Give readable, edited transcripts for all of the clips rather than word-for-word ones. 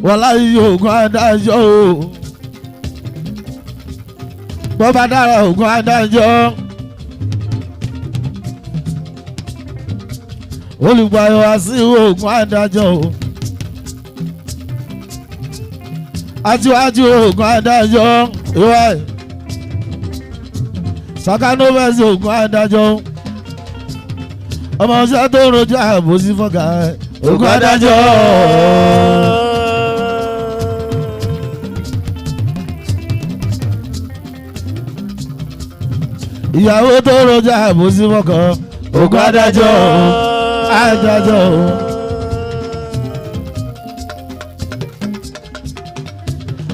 wọ́n láyé oògùn adájọ́ o bọ́ bá dára oògùn adájọ́ olùgbàyọ̀ wá sí oògùn adájọ́ o aṣíwájú oògùn adájọ́ ìwà sakanovẹ́sì oògùn adájọ́ ọmọ ọ̀sẹ̀ tó rojú àbòsí fọ́gà oògùn adájọ́. ìyàwó tó rojú àbòsí fọ́gà oògùn adájọ́ adájọ́.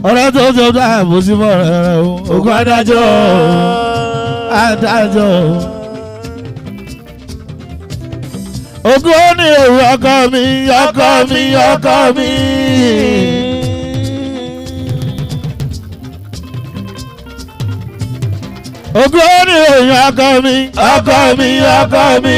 ọ̀rẹ́ tó rojú àbòsí fọ́gà oògùn adájọ́ adájọ́. Ògún ó ní èrò ọkọ mi ọkọ mi ọkọ mi. Ògún ó ní èrò ọkọ mi ọkọ mi ọkọ mi.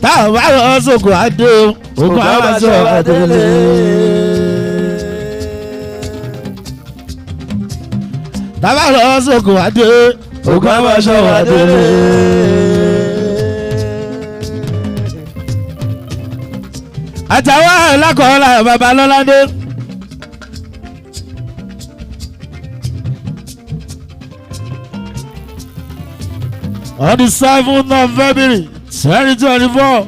Táwọn bá lọ sókò adé o, ògùn á máa sọ àdélé. Táwọn bá lọ sókò adé o. Ògùn á máa ṣọ́ wa délé. Àtàwọn alákọ̀ọ́lá Babalọ́ládé. On the 7th of February 2024.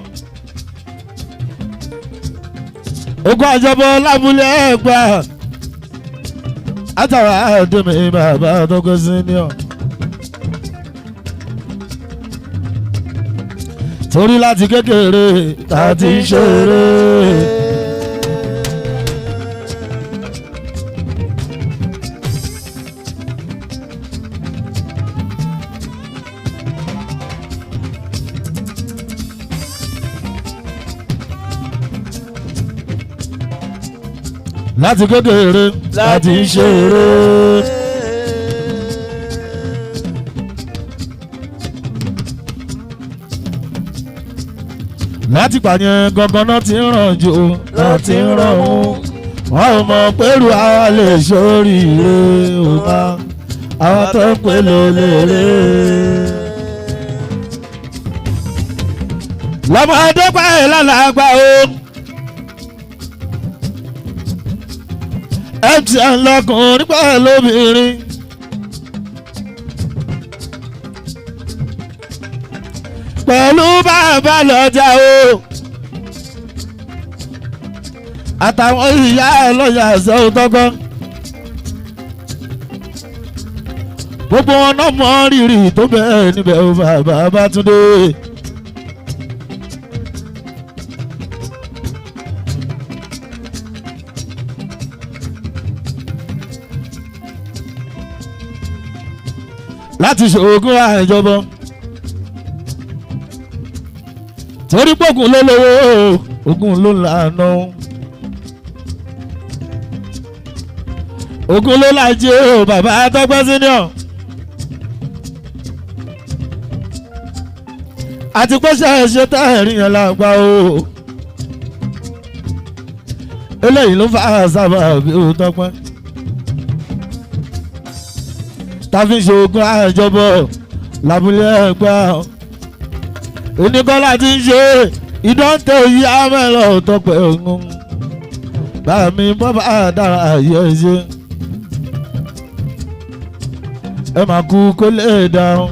Ògùn àjọbọ lábúlé Ẹ̀gbá. Àtàwọn àdèmí bàbá tó kó senior. Torí láti kékeré tàti ṣeré. Láti kékeré tàti ṣeré. Láti pààyàn gangan náà ti ń ràn jù náà ti ń ràn wọ́n. Wọ́n ò mọ̀ pẹ̀lú àwa lè ṣoríire ò bá àwọn tó ń pè lólèrè. Lọ́mọdé pààyàn lálàgbà o. MTN lọkùnrin pààyàn lóbìnrin. Pẹ̀lú bàbá lọ́jà o. Àtàwọn ìyá lọ́jà ṣe ó tọ́gbọ́. Gbogbo wọn náà mọ rírì tó bẹ́ẹ̀ níbẹ̀ ó bàbá Bátúndé. Láti ṣògùn àìjọbọ. Torí pọ̀gùn ló lówó Ògún ló lànà. Ògún ló lájẹ o bàbá Tọ́pẹ́ senior. Àti pé ṣe táyẹ̀rì yẹn lágbá o. Eléyìí ló fà á sábà bí o Tọ́pẹ́. Tàbí ṣògùn àjọbọ lábúlé Ẹ̀gbá. Oníkọ́lá ti ń ṣe ìdọ́ǹtẹ̀ yìí àmẹ́lọ̀ Tọ́pẹ́ ògùn. Bàmí bọ́bá dára yẹ ṣe. Ẹ máa kú kó lè dáhùn.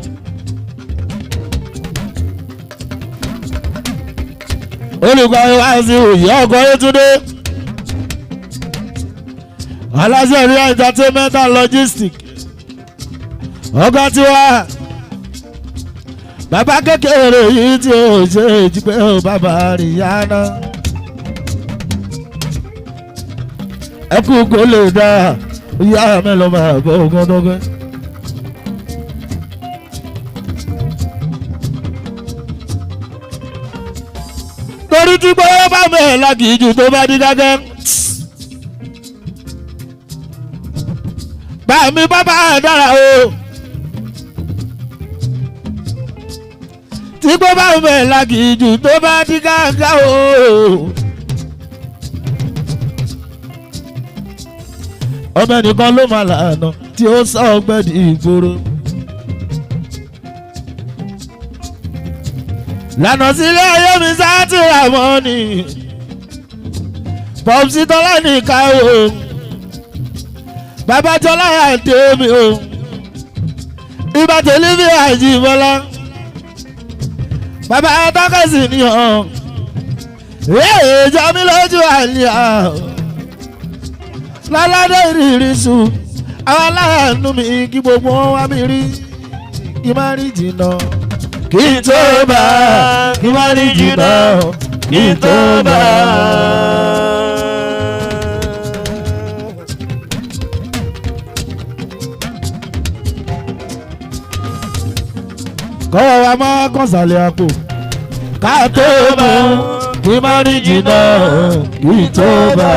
Olùkọ́ wa sí òye ọkọ̀ Yétúndé. Aláṣẹ rí entertainment and logistics. Ọkọ̀ tiwa. Bàbá kékeré yìí tí ó ṣe jí pé ó bàbá Rihanna. Ẹ kú kó lè dá ìyá mi lọ máa bọ̀ ọgọ́dọ́gbẹ́. Torí tí pé bá mi bẹ́ẹ̀ lágìjú tó bá dí gágẹ́. Bàmí bàbá dára o. Tí kò bá bẹ́ẹ̀ lágìjú tó bá dí gágá o. Ọmọ ẹnìkan ló máa lànà tí ó sọ ọgbẹ́ di ìgboro. Lànà sílé ayé mi sáàtì Ramoni. Pọ̀pùsì tọ́lá nìkan o. Bàbá tọ́lá àdé mi o. Ibà tẹ̀lifí Àjíbọ́lá. Bàbá tọ́kẹ́sì ni hàn. Jọ mí lójú àlìyá. Láládé ìrírí sùn. Àwọn aláàánú mi kí gbogbo wọn wá mi rí. Kí má rí jìnnà. Kí n tó bá, kí má rí jìnnà. Kí n tó bá. Kọ́wọ́ wa máa kàn sàlẹ̀ àpò. Ká tó bá, kí má rí jìnnà. Kí n tó bá.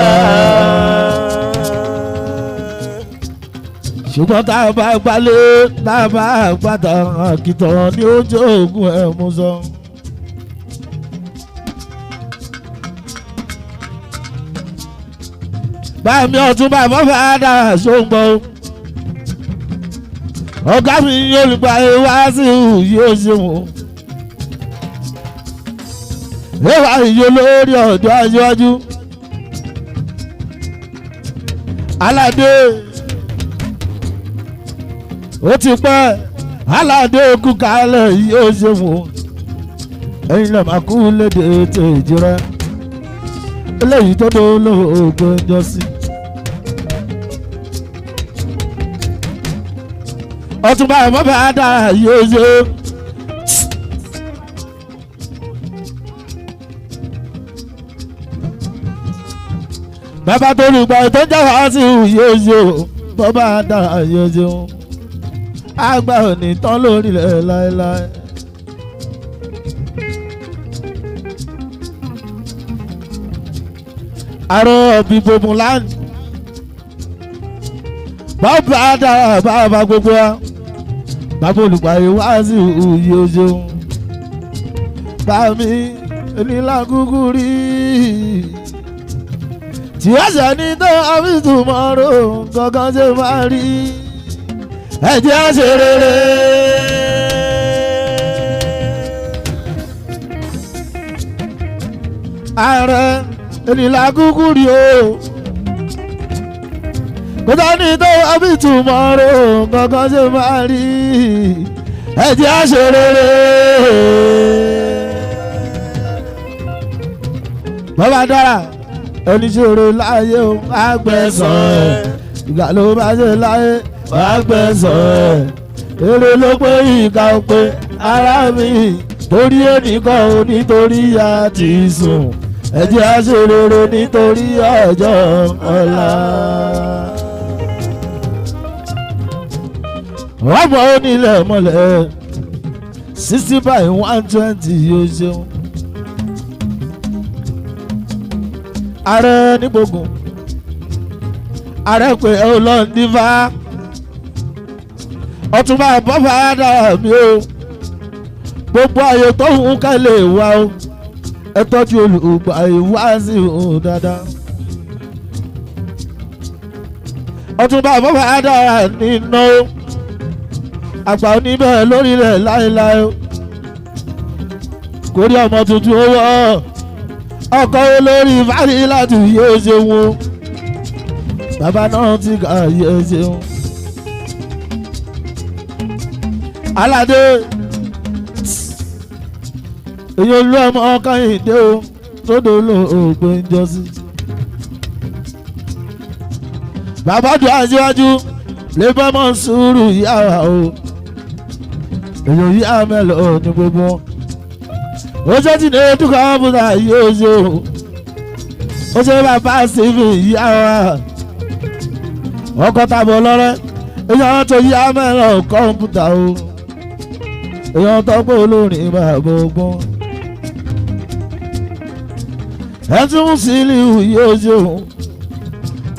Ṣùgbọ́n tá a bá gbalẹ̀ tá a bá gbàtà àkìtàn ní ojú ogun ẹ̀ mú sọ. Báàmí ọ̀tún bàbá fàdà ṣòǹgbọ́. Ọ̀gá mi olùgbà wá sí yóò ṣe wọ́n. Ẹwà ìyó lórí ọ̀dọ́ aṣíwájú. Aládé. Ó ti pẹ́ Aládé kú kalẹ̀ yóò ṣe wọ́n. Ẹ̀yin lè máa kú lédè ètò ìjìrẹ́. Eléyìí tó dó lóògùn ẹjọ́ sí. Ọ̀túnba bàbá dára yóò ṣe. Bàbá tó lùgbà tó jẹ́ wá sí yóò ṣe o. Bàbá dára yóò ṣe o. Àgbà ò ní tán lórílẹ̀ láéláé. Àrò bíbomù láàánú. Bàbá dára bàbá gbogbo wa. Bàbá olùpàyè wá sí òye oṣooṣù. Bàmí onílà kúkú rí. Tí wọ́n ṣe ní tó ọ́fíìsì mọ́rò kankan ṣe máa rí. Ẹ jẹ́ ṣe rere. Ààrẹ onílà kúkú rí o. Kò tó ní tó ọ́fíìsì mọ́rò kankan ṣe máa rí. Ẹ jẹ́ ṣe rere. Bàbá dára oníṣòro láyé o àgbẹ̀sán ẹ̀ ìgbà ló bá ṣe láyé àgbẹ̀sán ẹ̀ èrè ló pé ìka ò pé ara mi torí ẹnìkan ò nítorí a ti sùn ẹ jẹ́ á ṣe rere nítorí ọjọ́ ọ̀la. ọmọ onílẹ̀ mọ́lẹ̀ 60/120 yóò ṣeun. Ààrẹ nígbògùn ààrẹ pé ẹ ò lọ nífà Ọ̀túnba bọ́fà dára mi o gbogbo ààyè tó ń ká lè wá o ẹ tọ́jú olùgbà ìwá sí òun dáadáa. Ọ̀túnba bọ́fà dára nínú àgbà oníbẹ̀ lórílẹ̀ láéláé o kò rí ọmọ tuntun owó ọkọ̀ olórí fárí láti yóò ṣeun bàbá náà ti kà yóò ṣeun. Aládé èyí olú ọmọ Kẹ́hìndé o tó dolo ògbé ń jọ sí. bàbá dùn aṣíwájú lè bá mọ̀ sùúrù yàrá o èyí yí àmẹ́lò ní gbogbo ó ṣe ti ní dúkọ̀ ọ̀bùnà yóò ṣe o ó ṣe bàbá Stephen yàrá ọkọ̀ tàbọ̀ lọ́rẹ́ èyàn tó yí àmẹ́lò kọ̀ǹpútà o èyàn tó pé olórin bàbá ogun ẹ tún mú Sílíù yóò ṣe òun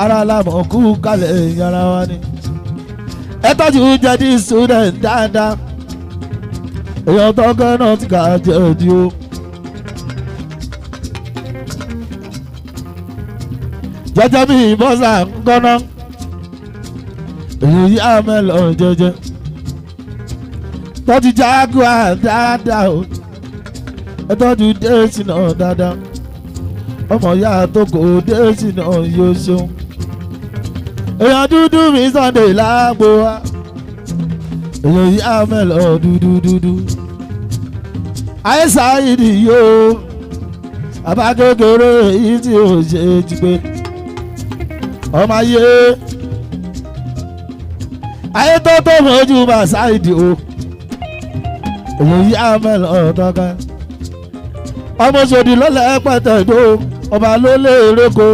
ara làmọ̀ kú kalẹ̀ yàrá wa ni ẹ tọ́jú jẹ́dí student dáadáa èèyàn tọ́kẹ́ náà ti kà jẹ́ òdi o. jẹ́jẹ́ bí bọ́sà ń gọ́nà èyí yá mẹ́lọ̀ jẹ́jẹ́ tọ́jú Jaguar dáadáa o ẹ tọ́jú déètì náà dáadáa ọmọ ìyá tó kò déètì náà yóò ṣeun èèyàn dúdú mi Sunday lágbo wa èèyàn yá mẹ́lọ̀ dúdú ayé sáyidì yóò bàbá kékeré èyí tí ò ṣe é jí pé ọmọ ayé tó tó fojú bá sáyidì o èèyàn yá mẹ́lọ̀ tọ́ka ọmọ sòdì lọ́lẹ̀ pẹ̀tẹ̀dó ọba ló lé eréko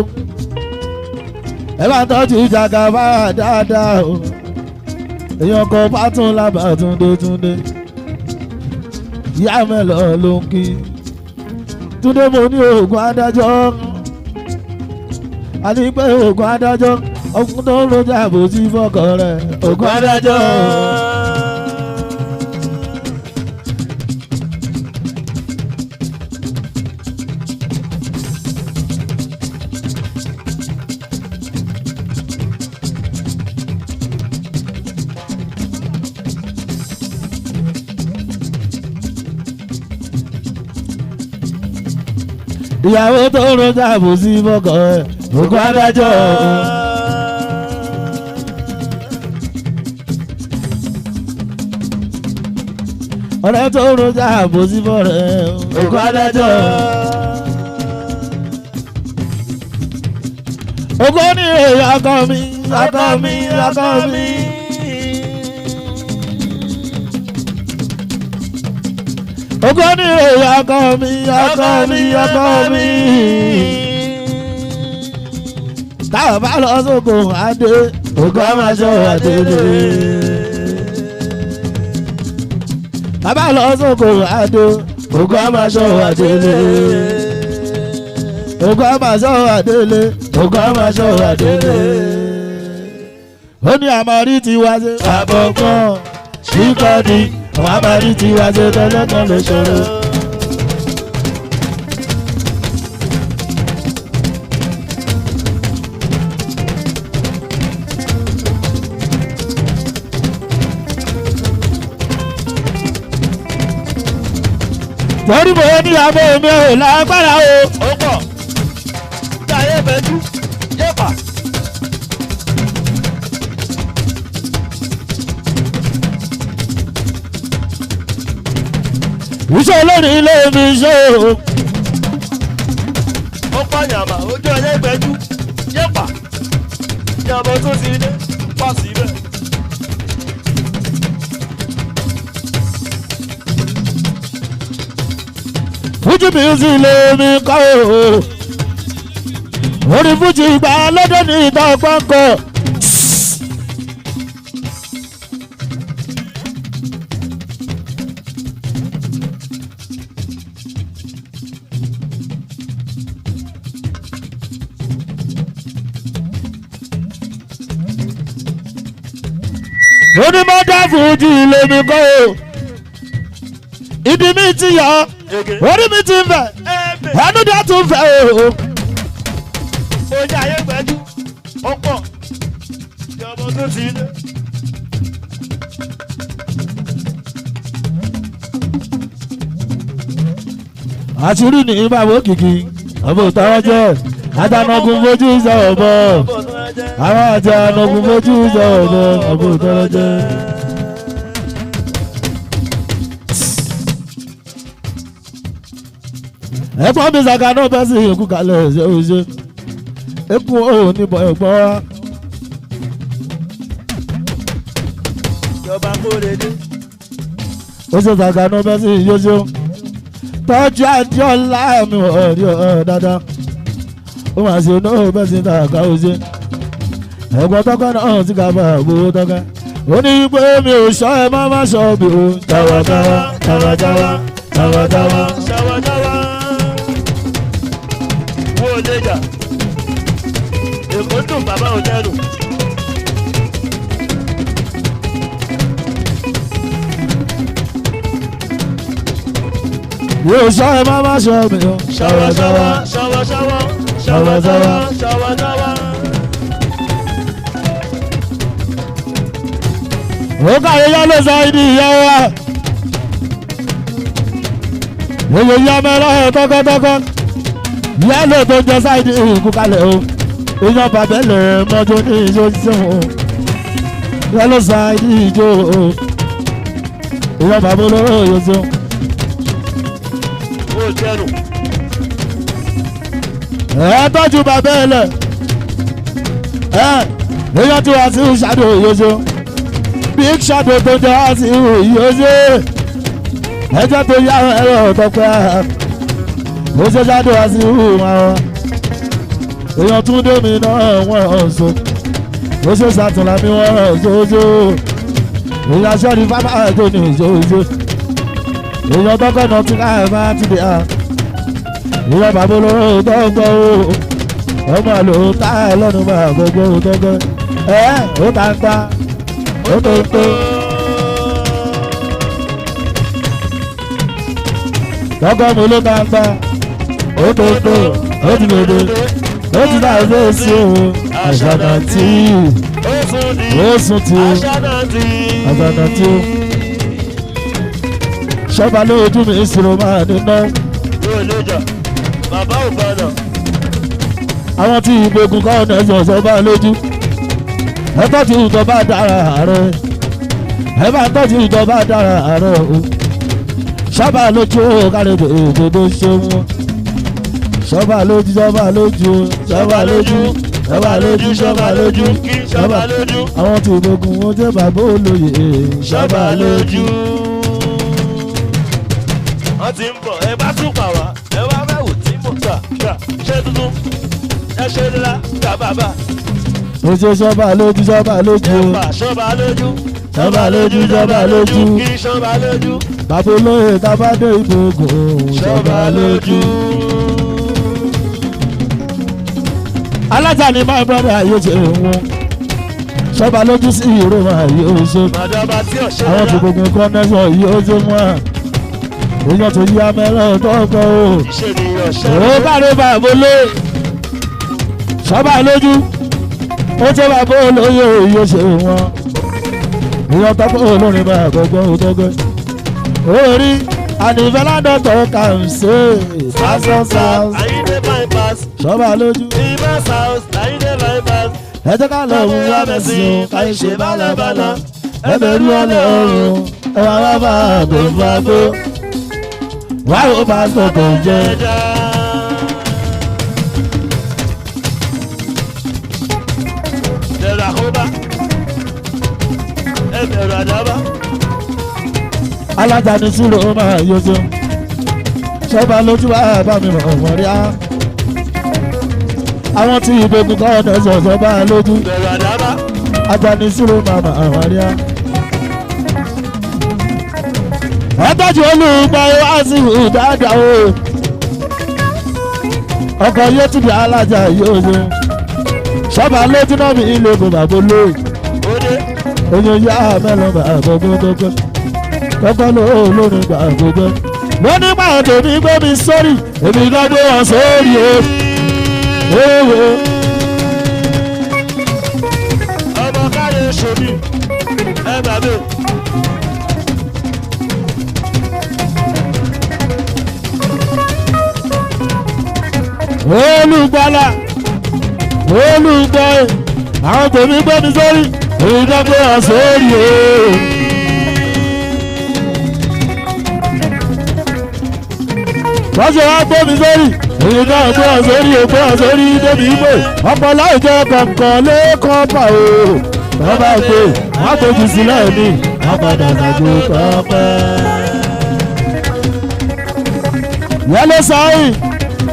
ẹ bá tọ́jú Jagaba dáadáa o èèyàn kan bá tún lábà túndé yá mẹ́lọ̀ ló ń kí túndé mo ní oògùn adájọ́ àní pé oògùn adájọ́ ọkùnrin tó ń lójà bó sí fọkàn rẹ̀ oògùn adájọ́. ìyàwó tó ń rọjà bò sí fọkàn ẹ ògùn adájọ́. ọ̀rẹ́ tó ń rọjà bò sí fọrẹ ògùn adájọ́. ògùn ní èèyàn ọkọ mi ọkọ mi ọkọ mi. ògùn ní èèyàn ọkọ mi ọkọ mi ọkọ mi. táwọn bá lọ sóko adé ògùn á máa ṣọ́ àdédé. bàbá lọ sóko adé ògùn á máa ṣọ́ àdédé. ògùn á máa ṣọ́ àdédé ògùn á máa ṣọ́ àdédé. ó ní àmọ́rí ti wá sí àbọ̀gbọ́n ṣíkọ́ni àwọn àmọ́rí ti wá sí tẹ́lẹ̀kan lè ṣòro. torí mo ní àbọ̀ mi ò lágbára o. ó pọ̀ jáyé bẹ́jú yépa. iṣẹ́ olórin ilé mi ṣe o. ó pààyàn ojú ẹyẹ bẹ́jú yépa. ìyàbọ̀ tó ti dé pa síbẹ̀. Fuji music lè mi kọ́ o. orin Fuji ìgbà lọ́dọ̀ ní ìta pọ́ńkọ́. onímọ̀dá Fuji lè mi kọ́ o. ìdí mi ti yọ orí mi ti ń fẹ́ ẹnu dá tún fẹ́ o. ojú ayé gbẹ́jú ó pọ̀ ìyàbọ̀ tó ti dé. àṣírí ní bàbá òkìkí ọmọ òtọ́wọ́ jẹ́ àtànàgùn fojú sọ̀rọ̀ bọ̀ àwọn àti ànàgùn fojú sọ̀rọ̀ bọ̀ ọmọ òtọ́wọ́ jẹ́. ẹ̀gbọ́n mi sàkà náà bẹ́ sí ìkú kalẹ̀ ṣe ó ṣe ekun òun ní bọ̀ ẹ̀gbọ́n wa. ìjọba kóre dé. ó ṣe sàkà náà bẹ́ sí ìyóṣó tọ́jú àdìọ́lá mi ọ̀rí ọ̀ dáadáa ó máa ṣe náà bẹ́ sí sàkà ó ṣe ẹ̀gbọ́n tọ́kọ́ náà ti kà bá gbowó tọ́kẹ́ ó ní pé mi ò ṣọ́ ẹ má má ṣọ́ mi ò jáwájáwá jáwájáwá jáwájáwá. lè jà èkó dùn bàbá ò lẹ́nu. yóò ṣọ́ ẹ má má ṣọ́ mi o. ṣọwọ́ ṣọwọ́ ṣọwọ́ ṣọwọ́ ṣọwọ́ ṣọwọ́ ṣọwọ́ ṣọwọ́. ó kàwé yá ló sọ ibi ìyá wa. gbogbo ìyá mẹ́rọ ẹ̀ tọ́kọ́tọ́kọ́. ìyá ló tó jẹ sáìdì ìkú kalẹ̀ o. ìyá bàbẹ́lẹ̀ mọ́jú ní ìjọ ṣẹ́wọ̀n. ìyá ló sáìdì ìjọ o. ìyá bàbá olóró yóò ṣeun. ó jẹ́nu. ẹ tọ́jú bàbẹ́lẹ̀. ìyá tí wàá sí ìṣàdó yóò ṣeun. big shadow tó jẹ́ wá sí yóò ṣe. ẹjẹ́ tó yá ẹ̀rọ tọpẹ́ ó ṣe ṣáàdù wá sí àwọn èèyàn tún dé mi náà wọ́n so ó ṣe ṣàtúnlá mi wọ́n ṣoṣo èèyàn aṣọ́ni bábà tó ní ṣoṣo èèyàn tọ́kọ̀ náà tún láì máa ti dé à èèyàn bàbá olóró tó ń gbọ́ ọmọ àlò tá ẹ lọ́nu bá gbogbo tó ń gbọ́ ó ta ń ta ó tó ń tó. Tọ́kọ́ mo ló máa ń bá ó tó tó ó ti lòdò ó ti náà ló sí òun àṣànà tí ó sùn tí àṣànà tí ó. Ṣọ́ba lójú mi ìṣòro máa níná. yóò lè jà bàbá ò gbọdọ̀. Àwọn tí ìgbógun kọ́ ọ̀nà ẹ̀sìn ọ̀sẹ̀ bá lójú. Ẹ tọ́jú ìjọba dára ààrẹ. Ẹ bá tọ́jú ìjọba dára ààrẹ o. Ṣọ́ba lójú kárí èdè ṣe wọn. Ṣọ́ba lójú ṣọ́ba lójú ṣọ́ba lójú ṣọ́ba lójú ṣọ́ba lójú ṣọ́ba lójú. àwọn tí ìgbógun wọn jẹ́ bàbá olóye ṣọ́ba lójú. wọ́n ti ń bọ̀ ẹ bá tún pa wá ẹ wá mẹ́wò tí mo tà ṣé tuntun ẹ ṣe ńlá gbà bàbá. ó ṣe ṣọ́ba lójú ṣọ́ba lójú ẹ̀fà ṣọ́ba lójú. ṣọ́ba lójú ṣọ́ba lójú kí ṣọ́ba lójú. bàbá olóye tábàdé ìgbógun ṣọ́ba lójú. alájà ni my brother yóò ṣe wọn ṣọ́ba lójú sí ìró máa yóò ṣe màdàbà tí ò ṣe àwọn tí ńlá. gbogbo kọ́nẹ́sọ̀ yóò ṣe wọn èèyàn tó yí amẹ́rẹ́ tọ́kọ̀ o. iṣẹ́ ni ọ̀ṣẹ́. ó bàrẹ̀ bàbá olóye ṣọ́ba lójú ó ṣe bàbá olóye yóò ṣe wọn èèyàn tọ́kọ̀ olórin bá gbogbo tọ́gbẹ́ orí ànífẹ́ládọ́tọ̀ kàn ṣe fásán south àyíndé bypass. ṣọ́ba lójú ìbá south àyíndé bypass. ẹ jẹ́ ká lọ wú amẹ́sìn ká ṣe bálabàlà ẹ bẹ̀rù ọlọ́run ẹ wá wá bá àgbẹ̀fàgbó wá ó pásítọ̀ tó jẹ́. Bẹ̀rù àkóbá. Ẹ bẹ̀rù àdábá. alájà ní súrò ó máa yọjọ ṣọ́ba lójú wa bá mi mọ̀ wọ́n rí á. àwọn tí ìgbógun kọ́ ọ̀nà ṣọ̀ṣọ́ bá lójú Bẹ̀rù àdábá. ajá ní súrò máa mọ̀ wọ́n rí á. ẹ tọ́jú olùgbọ́ wá sí ìdájà o. ọkọ̀ yóò tún bí alájà yóò ṣe ṣọ́ba lójú náà mi ilé kò bàbá lóyè Ó dé. oyún yá mẹ́lọ bàbá gbogbo kọ́kọ́ lóorin gbà gbogbo wọ́n ní máa tèmi gbé mi sórí èmi náà gbé wọn sórí o. Ọmọ káyé ṣòbí. Ẹ bàbá. olùgbàlà olùgbọ́ àwọn tèmi gbé mi sórí èmi náà gbé wọn sórí o. wọ́n ṣe wá gbé mi sórí èyí náà gbé wọn sórí ògbé wọn sórí débi ìgbè ọpọlọ ìjọ kọ̀ọ̀kan lẹ́ẹ̀kan pa o. wọ́n bá gbé wọ́n tójú sílẹ̀ ní wọ́n padà nàgbó pẹ́pẹ́. yẹ́lẹ́ sáyìn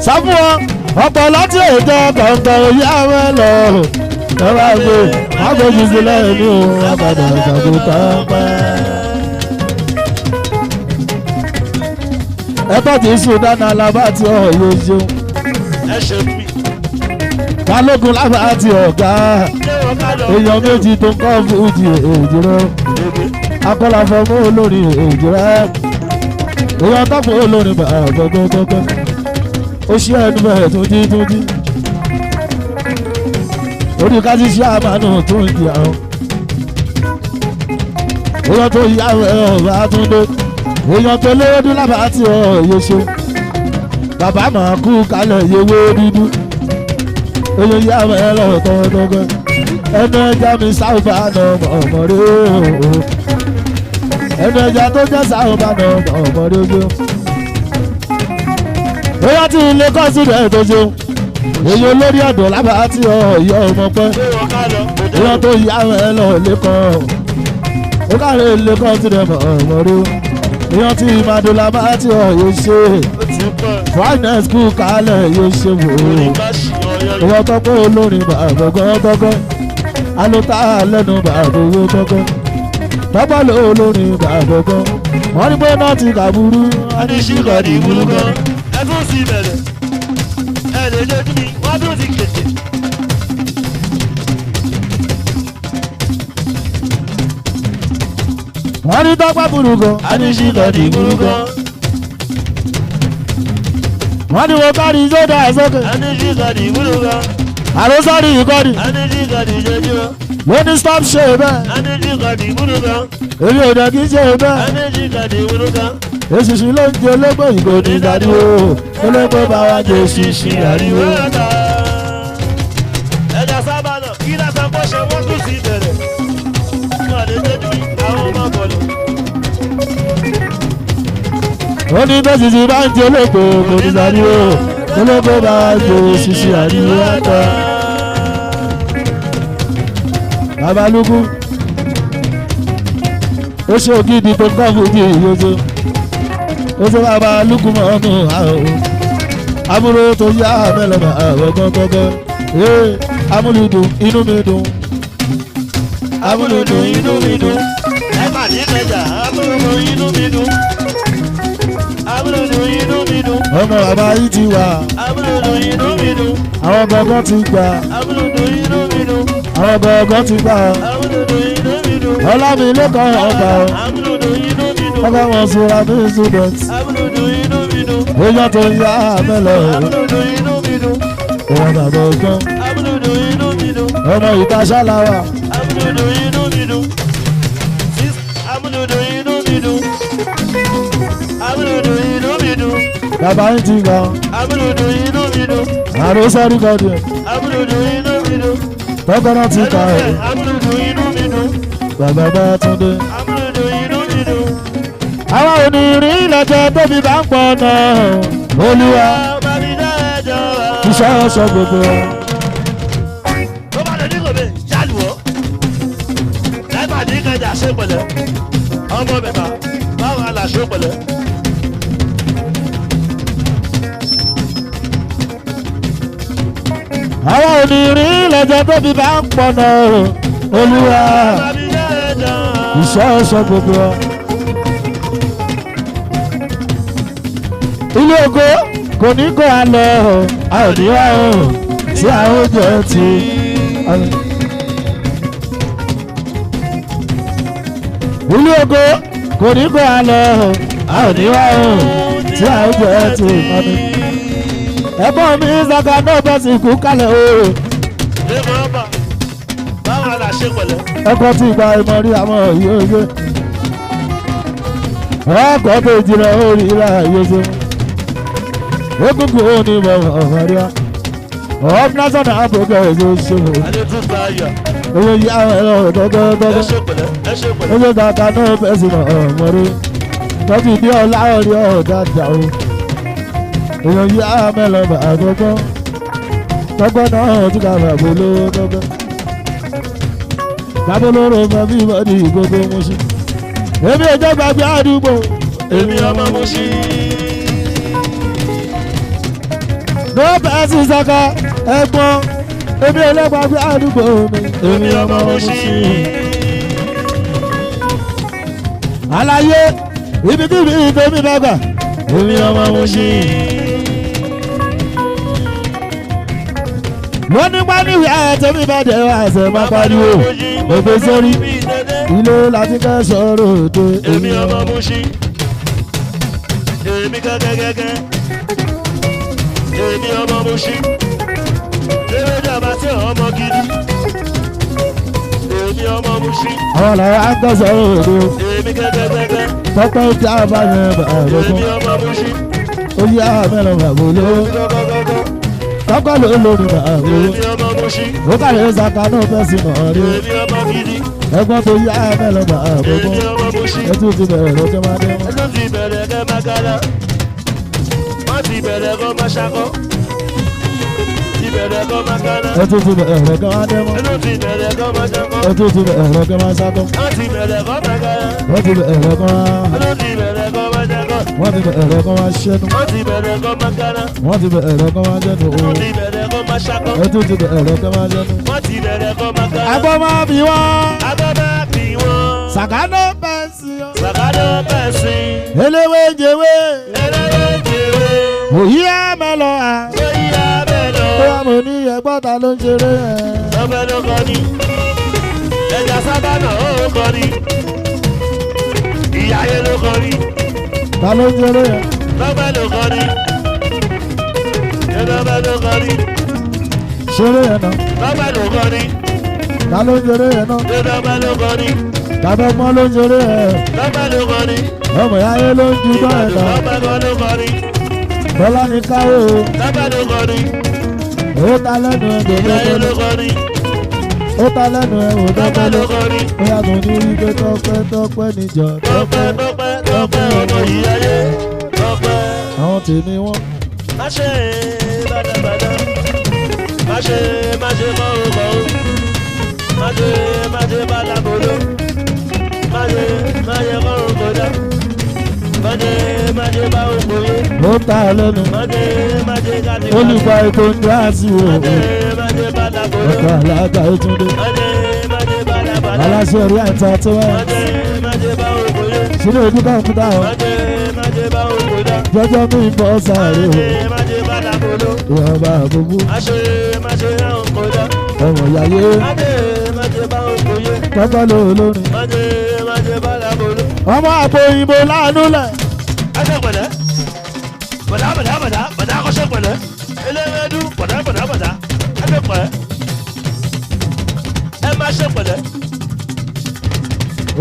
sáfún wọn ọpọlọ tí ò jẹ kọ̀ọ̀kan òyà wọn lọ. wọ́n bá gbé wọ́n tójú sílẹ̀ ní wọ́n padà nàgbó pẹ́pẹ́. ẹ̀tọ́ tí sùn dáná alábá tí ọ̀ yóò ṣeun. Ẹ ṣe mí. balógun lábà àti ọ̀gá èèyàn méjì tó ń kọ́ fújì èjì rẹ akọ́lá fọmọ́ olórin èjì rẹ èèyàn tọ́pọ̀ olórin bàá gbọ́gbọ́gbọ́ ó ṣí ẹnu bẹ̀rẹ̀ túnjí orí kájí ṣí àmàlù tó ń di àwọn èèyàn tó yá ọ̀rọ̀ àtúndé èèyàn tó léwédú lábà àti ọ̀yẹ́ ṣe bàbá máa kú kálẹ̀ yewé dúdú èèyàn yá ẹ̀rọ tọ́tọ́gbẹ́ ẹnu ẹja mi sáwùbá nà ọmọ rẹ ẹnu ẹja tó jẹ́ sáwùbá nà ọmọ rẹ gbé èèyàn tí ilé kọ́ sí rẹ̀ tó ṣeun èèyàn olórí ọ̀dọ̀ lábà àti ọ̀yọ́ ọmọ pẹ́ èèyàn tó yá ẹ̀rọ lẹ́kọ̀ọ́ ó káre lẹ́kọ̀ọ́ sí rẹ̀ ọmọ rẹ èèyàn tí ìmàdùlá bá ti ọ̀yọ́ ṣe finance kú kálẹ̀ yóò ṣe wò ó ìwọ tọ́pọ̀ olórin bàbá tọ́kọ́ alóta lẹ́nu bàbá owó tọ́kọ́ tọ́pọ̀ olórin bàbá kan wọ́n ní pé náà ti kàbúrú adéṣíkà ní ìwúlú kan ẹkún sí ìbẹ̀rẹ̀ ẹ̀ẹ́dẹ̀ẹ́dẹ́ tún ní wọ́n tún ti kètè. wọ́n ní tọ́pọ̀ burú kan adéṣíkà ní ìwúlú kan wọ́n ní wọ́n kárí sódà sókè adéṣíkà ní ìwúlú kan àròsọ́rí ìkọ́ni adéṣíkà ní ìjẹ́jọ́ ló ní stop ṣe bẹ́ẹ̀ adéṣíkà ní ìwúlú kan èmi ò dẹ̀ kí ṣe bẹ́ẹ̀ adéṣíkà ní ìwúlú kan èṣìṣì ló ń jẹ ológbò ìgò ní ìdádúró ológbò bá wá jẹ èṣìṣì àríwó. ẹja sábà náà kí lásán kó ṣe wọ́n tún sí ìbẹ̀rẹ̀ fún àdéjẹ́jú àwọn ọmọ bọ̀lù. ó ní bẹ́sì ti bá ń jẹ ológbò kò ní ìdádúró ológbò bá wá jẹ èṣìṣì àríwó àtọ. babalúkú ó ṣe ògidì tó kọ́ fún kí ìyóso ó ṣe bàbá lúkú mọ́ ọ́nù àwọn amúlò tó yá mẹ́lẹ̀mọ́ àwọn gbọ́ngbọ́ngbọ́ amúlùdùn inú mi dùn amúlùdùn inú mi dùn ẹ má ní kẹjà amúlùdùn inú mi dùn amúlùdùn inú mi dùn ọmọ bàbá yìí ti wà amúlùdùn inú mi dùn àwọn gbọ̀ngàn ti gbà amúlùdùn inú mi dùn àwọn gbọ̀ngàn ti gbà amúlùdùn inú mi dùn ọlámi lẹ́kọ̀ọ́ ọgbà amúlùdùn inú mi dùn ọgbà wọn sọra ní student amúlùdùn inú mi dùn èèyàn tó yá mẹ́lẹ̀ amúlùdùn inú mi dùn ìwọ̀n bàbá ọgbọ́n amúlùdùn inú mi dùn ọmọ ìta ṣáláwà amúlùdùn inú mi dùn amúlùdùn inú mi dùn amúlùdùn inú mi dùn bàbá yìí ti gbà amúlùdùn inú mi dùn àròsọ́rí kọ́dù amúlùdùn inú mi dùn tọ́kọ́rọ́ ti kà ẹ̀ amúlùdùn inú mi dùn bàbá bá tún dé. amúlùdùn inú mi dùn. àwọn onírin ìlẹ̀jẹ̀ tóbi bá ń pọ̀ náà olúwa bàbí dájọ́ wa. iṣẹ́ ọ̀ṣọ́ gbogbo wa. tó bá lè ní kò bẹ́ẹ̀ jáde wọ́. láìpẹ́ àdé kẹjà ṣe pẹ̀lẹ́ ọmọ bẹ̀bà báwo la ṣe pẹ̀lẹ́. àwọn onírin ìlẹ̀jẹ̀ tóbi bá ń pọ̀ náà olúwa bàbí dájọ́ wa. iṣẹ́ ọ̀ṣọ́ gbogbo wa. ilé ògo kò ní kó a lọ a ò ní wá o tí a ó jẹ ti. ilé ògo kò ní kó a lọ a ò ní wá o tí a ó jẹ ti. ẹ̀gbọ́n mi Saka náà bẹ́ sí kú kálẹ̀ o. ṣé mo rọ́bà báwo la ṣe pẹ̀lẹ́. ẹ̀kọ́ tí ìgbà ìmọ̀ rí àwọn yóò gbé. ọkọ̀ tó jìnnà ó rí ra yóò ṣe. Egungun òní bàbá ọ̀fàdíà of national progress ó ṣe o. adé tún ta ayà. owó yí àwọn ẹ̀rọ ẹ dọ́gọ́dọ́gọ́. ṣe pẹ̀lẹ́ ẹ ṣe pẹ̀lẹ́. owó Saka náà bẹ́ sí ọmọdé. tọ́jú bí ọlá orí ọ̀dàdà o. èèyàn yí àwọn mẹ́lọ bàdọ́gbọ́. dọ́gbọ́ náà tún ká bàbá olówó dọ́gbọ́. bàbá olóró mọ bí ìbọ̀dì gbogbo mo ṣe. èmi ò jẹ́ gbàgbé àdúgbò. èmi ọmọ mo ṣí. ló bẹ́ẹ̀ sí Saka ẹ̀gbọ́n èmi ẹlẹ́gbàgbé àdúgbò mi èmi ọmọ Mùṣín. àlàyé ibikíbi ìtòmí bàgbà èmi ọmọ Mùṣín. wọ́n ní bá níwèé àtẹ̀mí bá jẹ́ àṣẹ máa pariwo ògbé sórí ilé láti kẹ́ sọ̀rọ̀ òde. èmi ọmọ Mushin èmi gẹ́gẹ́gẹ́gẹ́ èmi ọmọ Mushin lébè dàbà tí ọmọ gidi èmi ọmọ Mushin. àwọn làwọn á kẹ́ sọ̀rọ̀ òde. èmi gẹ́gẹ́gẹ́gẹ́ tọ́pẹ́ ìjà àbáyẹ bàbá èmi ọmọ Mushin. ó yá mẹ́rin bàbá olówó tọ́pẹ́ ló lórí bàbá olówó èmi ọmọ Mushin. ó kàlẹ́ ìsàkà náà fẹ́ sí mọ̀ rí èmi ọmọ gidi ẹgbọ́n tó yá mẹ́rin bàbá olówó èmi ọmọ Mushin. ètò ti bẹ̀rẹ̀ lọ́jọ́ máa dé wọn. ẹnu ti bẹ̀rẹ̀ kẹ́ máa gára wọ́n ti bẹ̀rẹ̀ kọ́ máa ṣakọ́ ti bẹ̀rẹ̀ kọ́ máa gára ètò ti bẹ̀rẹ̀ kẹ́ máa dé wọn. ẹnu ti bẹ̀rẹ̀ kọ́ máa ṣakọ́ ètò ti bẹ̀rẹ̀ kẹ́ máa sákọ́. wọ́n ti bẹ̀rẹ̀ kọ́ máa gára wọ́n ti bẹ̀rẹ̀ kọ́ máa. ẹnu ti bẹ̀rẹ̀ kọ́ máa ṣakọ́ wọ́n ti bẹ̀rẹ̀ kọ́ máa ṣẹ́nu. wọ́n ti bẹ̀rẹ̀ kọ́ máa gára wọ́n ti bẹ̀rẹ̀ kọ́ máa jẹ́nu. ẹnu ti bẹ̀rẹ̀ kọ́ máa ṣakọ́ ètò ti bẹ̀rẹ̀ kọ́ máa jẹ́nu. wọ́n ti bẹ̀rẹ̀ kọ́ máa gára agbọ́ máa bí wọ́n. agbọ́ máa bí wọ́n sàkánà pẹ̀sì. sàkádọ́ pẹ̀sìn eléwé jẹwé. ẹlẹ́wẹ̀ jẹ̀wé òyì àmẹ́lọ à. lóyè abẹ́lọ́ ó wà mọ̀ ní ẹgbọ́ta ló ń ṣeré ẹ̀. ọbẹ̀ ló kọ́ ni ẹja sábà náà ó kọ́ ni ìyáyé ló kọ́ ni ta ló ń ṣeré ẹ̀. lọ́bẹ̀ ló kọ́ ni lọ́bẹ̀ ló kọ́ ni ṣeré ẹ̀ náà. lọ́bẹ̀ ló kọ́ ni ta ló ń ṣeré ẹ̀ náà. lọ́bẹ̀ ló kọ́ ni tàbí ọgbọ́n ló ń ṣeré ẹ̀. lọ́bẹ̀ ló kọ́ ni ọmọ ìyáyé ló ń ju bá ẹ̀ náà. lọ́bẹ̀ ló kọ́ ni bọ́lá ní káwé o. lọ́bẹ̀ ló kọ́ ni ó ta lẹ́nu ẹ̀ ìyáyé ló gbogbo. kọ́ ni ó ta lẹ́nu ẹ̀ wò lọ́bẹ̀ dọ́gbẹ́ ló ló. kọ́ ni ó yàtọ̀ ní wípé tọ́pẹ́ níjọ. tọ́pẹ́ tọ́pẹ́ tọ́pẹ́ ọmọ ìyáyé tọ́pẹ́. àwọn tèmi wọ́n. má ṣe bàdàbàdà má ṣe kọ́rùkọ́rù má ṣe bàdàbòdò má ṣe kọ́rùkọ́dà má ṣe báwòkòyé ó ta lẹ́nu. má ṣe gàdìgàdì olùkọ́ ètò ń dá sí o. má ṣe bàdàbòdò ọkọ̀ àlàáfíà ètùndé. má ṣe bàdàbàdà aláṣẹ orí àìsàn tó wẹ̀. má ṣe báwòkòyé sílẹ̀ ojú kọ̀ǹpútà o. má ṣe báwòkòdà jọjọ́ mi ń bọ́ sáré o. má ṣe bàdàbòdò ìyọba àbúgbú. má ṣe ráhùn kódà. ọmọ ìyáyé. Májè bá òkòyè. tọ́pẹ́ ló lórin. Májè bá làbòlò. ọmọ àpò òyìnbó láàánú lẹ̀. Ẹ ṣe pẹ̀lẹ́. Bàdá kọ́ṣẹ́ pẹ̀lẹ́. Eléwédú bàdá. Ẹ ṣe pẹ̀lẹ́. Ẹ má ṣe pẹ̀lẹ́.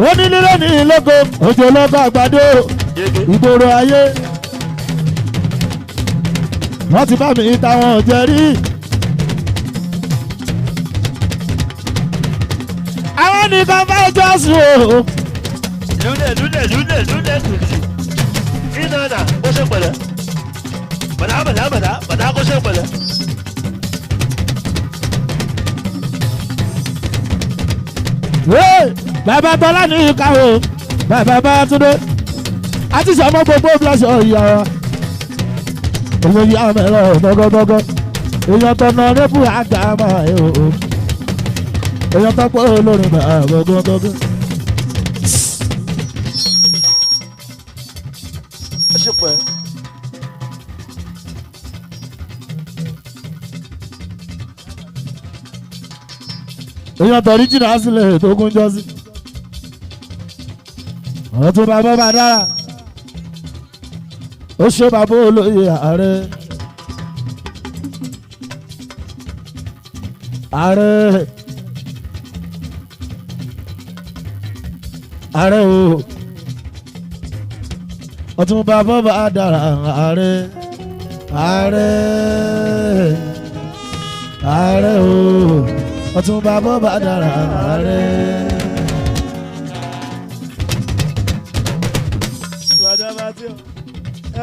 ó ní lílé ní ìlógo òjò lọ́kọ̀ àgbàdo ìgboro ayé. wọ́n ti bá mi táwọn jẹ rí. àwọn nìkan fẹ́ jọ́sùn o. Lúdẹ̀ kùtì. Ìnana kọ́ṣẹ́ pẹ̀lẹ́. Bàdá kọ́ṣẹ́ pẹ̀lẹ́. bàbá tọ́lá ní ìka o bàbá bá túndé àti sọmọ gbogbo bílọ̀sì ọ̀yà èyí yà mẹ́rọ gbọ́gọ́gbọ́gọ́ èyàn tọ̀nà rẹ́pù àgbà máa ẹ̀ o èyàn tọ́pọ̀ olórin bàá gbọ́gọ́gbọ́gọ́. Ẹ ṣe pẹ̀. èyàn tọ̀rí jìnnà sílẹ̀ tó kún jọ́sí. ọ̀rọ̀ tó bá bọ́ bá dára ó ṣe bàbá olóyè ààrẹ. ààrẹ o ọtún bá bọ́ bá dára ààrẹ o ọtún bá bọ́ bá dára ààrẹ.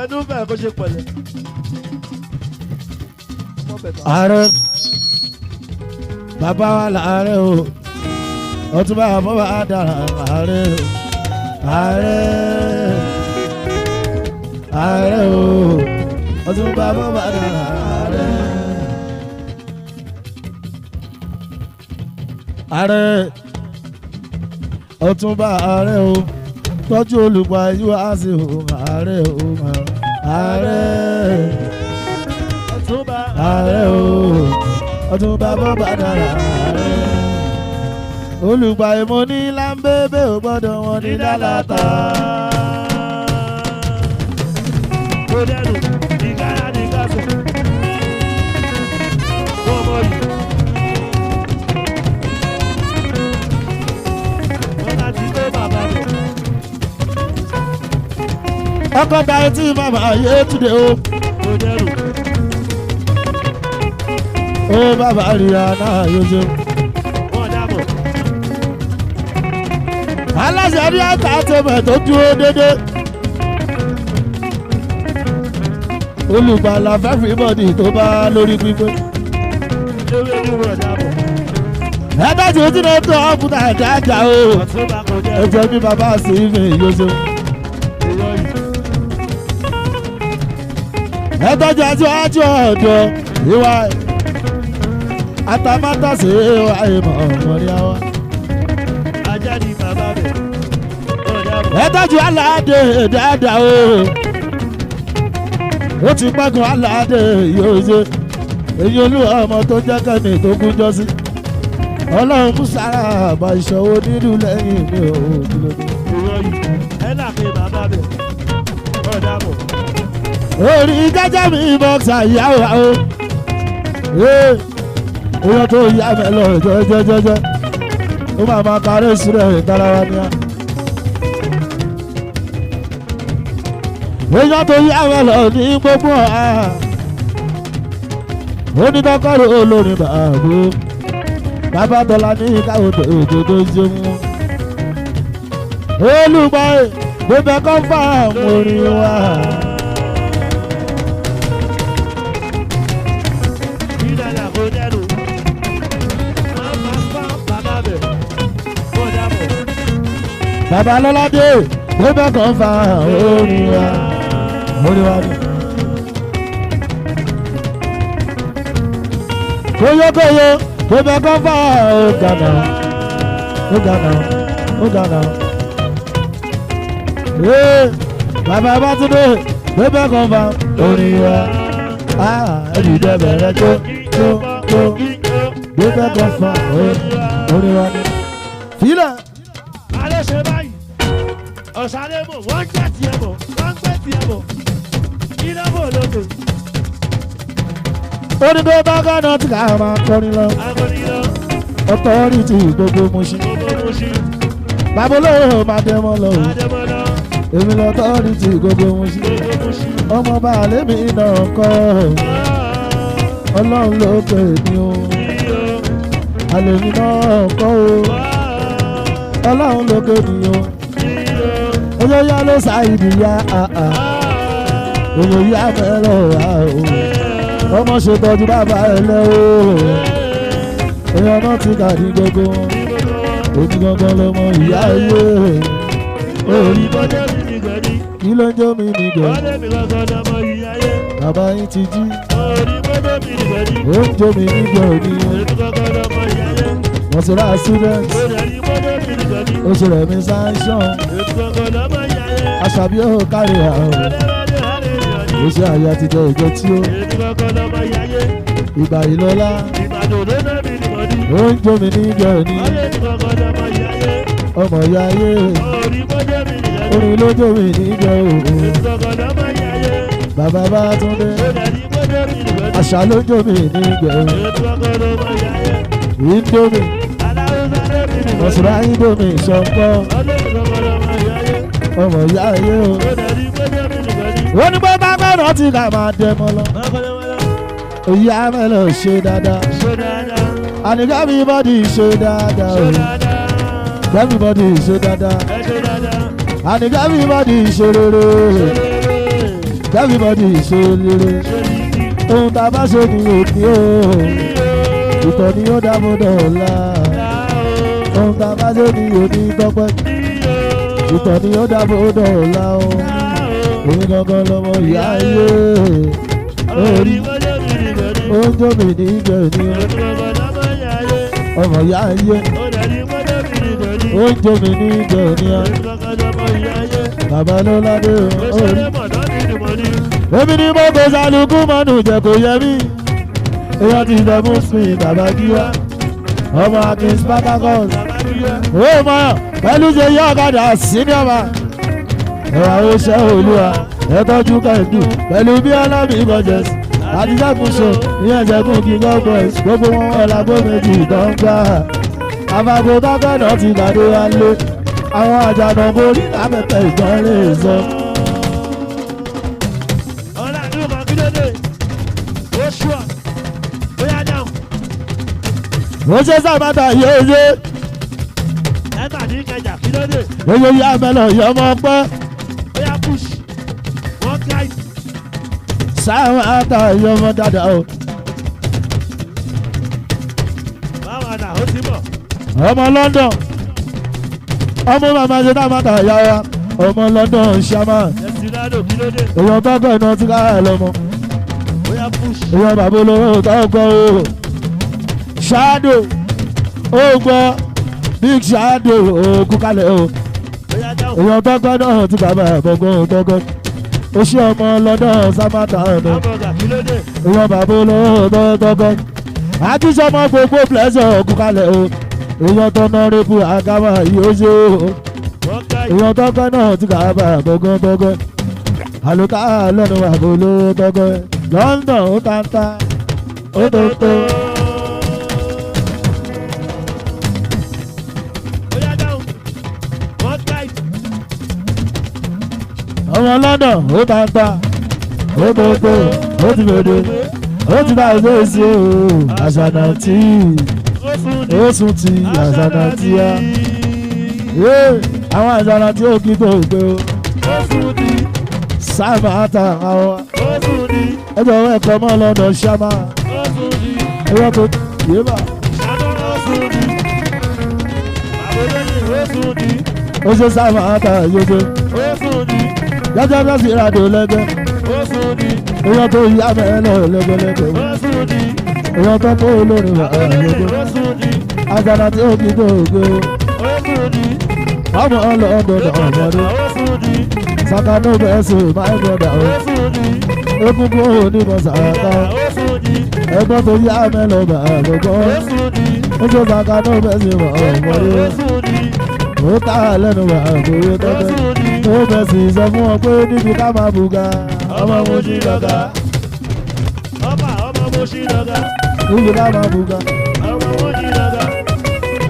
Ẹnu bẹ́ẹ̀ kó ṣe pẹ̀lẹ́. ààrẹ bàbá wa làárẹ̀ o ọtún bá bọ́ bá dára ààrẹ o ọtún bá bọ́ bá dára ààrẹ ọtún bá ààrẹ o tọ́jú olùgbà yíwá sí o ààrẹ o ààrẹ o ọdún bàbá bàdàrà rẹ̀. Olùgbàyè mo ní lámbébé ò gbọ́dọ̀ wọn ní lálàtà. Kò dẹnu ìgbára ní gàṣọ. Wọ́n mọ̀ yìí. Wọ́n bá ti tó bàbá rẹ̀. Ọkọ̀ ta etí màmá yé túnde o. Kò dẹnu. Ó bàbá rí àná yóò ṣe. Wọ́n dábọ̀. Aláṣẹ rí àtà tẹ̀mẹ̀ tó dúró dédé. Olùgbàlà fẹ́fìbọ̀dì tó bá lórí pípé. Ewé ní wọ́n dábọ̀. Ẹgbẹ́ tí ó ti náà tó ọ̀pùtà dáadáa o. Ọ̀tún bá kò dẹnu. Ẹjọ́ bí bàbá sí ìfẹ́ yóò ṣe. Èèyàn yìí. Ẹtọ́jú aṣíwájú ọ̀dọ́ ìwà àtàmátàsí ìwà ìmọ̀ ọ̀mọ̀rí àwa. Ajá ni bàbá rẹ̀. Wọ́n dábọ̀. Ẹtọ́jú aláàdé dáadáa o. Ó ti pẹ́gun aláàdé yóò ṣe. Èyí olú ọmọ tó jẹ́ kẹ́ni tó kú jọ sí. Ọlọ́run mú sára àbá ìṣòwò nínú lẹ́yìn mi ò kílódé. Èèyàn yìí. Ẹ nà pé bàbá rẹ̀. Wọ́n dábọ̀. Orí jẹ́jẹ́ mi bọ́ksà ìyáwó o. Èèyàn tó yá mi lọ jẹ́jẹ́jẹ́jẹ́. Ó máa ma kárí sílẹ̀ ìtarawa ni a. Èèyàn tó yá mi lọ ní gbogbo ọ̀há. Ó ní tọ́kọ́rọ́ olórin bàbá. Bàbá Tọ́lá ní káwọn òdòdó ṣe mú. Olùgbàyè gbẹ̀bẹ̀ kan fà àwọn orin wa. Ìdàlà kò dẹnu. Wọ́n máa fọ́ bàbá rẹ̀. Wọ́n dábọ̀. Bàbá Lọ́ládé gbẹ̀bẹ̀ kan fà àwọn orin wa. Orin wa ni. Kóyókóyó gbẹ̀bẹ̀ kan fà Ògànà. Ògànà. Ògànà. Bàbá Bátúndé gbẹ̀bẹ̀ kan fà orin wa. Ẹ̀dìdẹ́ bẹ̀rẹ̀ tó gbẹ̀bẹ̀ kan fà orin wa ni. Fílẹ̀. Alẹ́ ṣe báyìí. Ọ̀sálẹ̀ mọ̀, wọ́n jẹ́ tiẹ̀ mọ̀, wọ́n gbé tiẹ̀ mọ̀. Iná bò lókè. Onígbé bágánà tí ká máa kọrin lọ. Agoni lọ. Ọ̀tọ́rìtì gbogbo Mùṣín. Gbogbo Mùṣín. Bàbá olówó máa dẹ́mọ́ lọ. Adémọ́ lọ. Èmi lọ tọ́rìtì gbogbo Mùṣín. Gbogbo Mùṣín. Ọmọ baálé mi náà kọ́. Ọlọ́run ló pè mí o. Iyọ̀. Àlè mi náà kọ́ o. Ọlọ́run ló pè mí o. Iyọ̀. Oyè yá ló ṣàìdí yá àà. Oyè yá mẹ́rọ̀ wá o. Ọmọ ṣètọ́jú bàbá ẹ lẹ́ o. Èèyàn náà ti kàdí gbogbo wọn. Ojú gangan lọmọ ìyá ayé. Orí bọ́dẹ̀ mi ní gẹ̀ẹ́dì. Kí ló ń jó mi nìgẹ̀? Bọ́dẹ̀ mi gangan lọmọ ìyá ayé. Bàbá yín ti jí. Orí bọ́dẹ̀ mi ní gẹ̀ẹ́dì. Ó ń jó mi nìgẹ̀ òní. Orí gangan lọmọ ìyá ayé. Wọ́n ti rà student. Orí bọ́dẹ̀ mi ní gẹ̀ẹ́dì. Ó ṣe rẹ̀ mí sáńsọ̀n. Orí gangan lọmọ ìyá ayé. Àṣàbí ó kárí àwọn. Ó ṣe àyè àtijọ́ ìjọ tí ó. Ìgbà ìlọ́lá. Ó ń jó mi nìgẹ̀ òní. Ọmọ ìyá ayé. Orin ló jó mi nìgẹ̀ òní. Bàbá Bátúndé. Àṣà ló jó mi nìgẹ̀ òní. Indomie. Ọ̀sùnrà Indomie ṣọ̀pọ̀. Ọmọ ìyá ayé o. Ó ní bó bá gbọ́dọ̀ tí ká máa dẹmọ lọ. Ìyá mẹ́lẹ̀ ṣe dáadáa. Àní everybody ṣe dáadáa o. Everybody ṣe dáadáa. Àní everybody ṣe rere. Everybody ṣe rere. Ohun tá a bá ṣe ní òkè o. Ìtọ̀ ni ó dábò dọ̀la. Ohun tá a bá ṣe ní òní tọ́pẹ́. Ìtọ̀ ni ó dábò dọ̀la o. Omi gangan lọmọ ìyá ayé. Orí ó ń jó mi ní ibẹ̀ ni ọmọ ìyá ayé. Ó ń jó mi ní ibẹ̀ ni bàbá Lọ́ládé orí. Èmi ni mo kò sálùkù mọ́nù jẹ́ kò yẹ mí. èèyàn ti dẹ̀ Muslim bàbá gíwá ọmọ akin Spartacus ó mọ pẹ̀lú ṣe yí ọ̀kadà senior man ẹ̀wà ó ṣe olúwa ẹ tọ́jú kẹ́ńdù pẹ̀lú bí ọlọ́mì budget àti sẹ́kùnṣe ìyẹn ṣẹ́kùn king of boys gbogbo wọn ọ̀làgbọ́ méjì tó ń gbà àfàgò tọ́kọ̀nà ti gbàdé wa lé àwọn àjànà borí lábẹ́pẹ́ ìgbọ́n lè sọ. ó ṣe sábàtà yéye yéye yá mẹ́lọ̀ yọmọ pẹ́ sábàtà yọmọ dáadáa o. ọmọ London ọmọ màmá ṣe sábàtà yá wa ọmọ London ṣàmà èèyàn tọ́gbọ̀n náà ti ká ẹ̀ lọ́mọ èèyàn bàbá olóró tọ́gbọ̀n o. Shadow ó gbọ́ big Shadow òkú kalẹ̀ o èèyàn tọ́gbọ́n náà ti bàbá àbọ̀gbọ́n tọ́gbọ́n ó ṣe ọmọ lọ́dọ̀ sábàtà ọ̀nà èèyàn bàbá olówó tọ́gbọ́n àtúnṣọmọ gbogbo pleasure òkú kalẹ̀ o èèyàn tọ́nà rẹ́pù àgàmà yóò ṣe o èèyàn tọ́gbọ́n náà ti bàbá àbọ̀gbọ́n tọ́gbọ́n àlùkà lẹ́nu àbò olówó tọ́gbọ́n London ó tàǹtà ó tó tó. ọmọ London ó tàǹtà ó gbogbo ó ti bèdè ó ti bá ìwé sí o àṣànà tí ó sùn ti àṣànà tí á àwọn àṣànà tí ó kí tó gbé o sáàmà àtà àwọn ẹjọ́ ẹ̀kọ́ mọ́ London ṣámà ẹ̀yọ́ tó yé bà ó ṣe sáàmà àtà yóò jẹ́jẹ́ bá sì ràdò lẹ́gbẹ́ èèyàn tó yá mẹ́lẹ̀ lẹ́gbẹ́lẹ́gbẹ́ èèyàn tó kó olórin wà lẹ́gbẹ́ àjànà tí ó kí tó gbé ọmọ ọlọ́dọ̀dọ̀ ọmọdé sàkánú bẹ́ẹ̀sì máa ń gbọ́dọ̀ egungun onímọ̀ sàkà ẹgbọ́n tó yá mẹ́lẹ̀ bà lọ́gbọ́n ó ṣe sàkánú bẹ́ẹ̀sì wà ọmọdé ó tà lẹ́nu wà àgbòye tọ́tẹ́ ó bẹ̀ sì sọ fún ọ pé níbi ká máa bùgà ọmọ mo ṣì lọ́gà níbi ká máa bùgà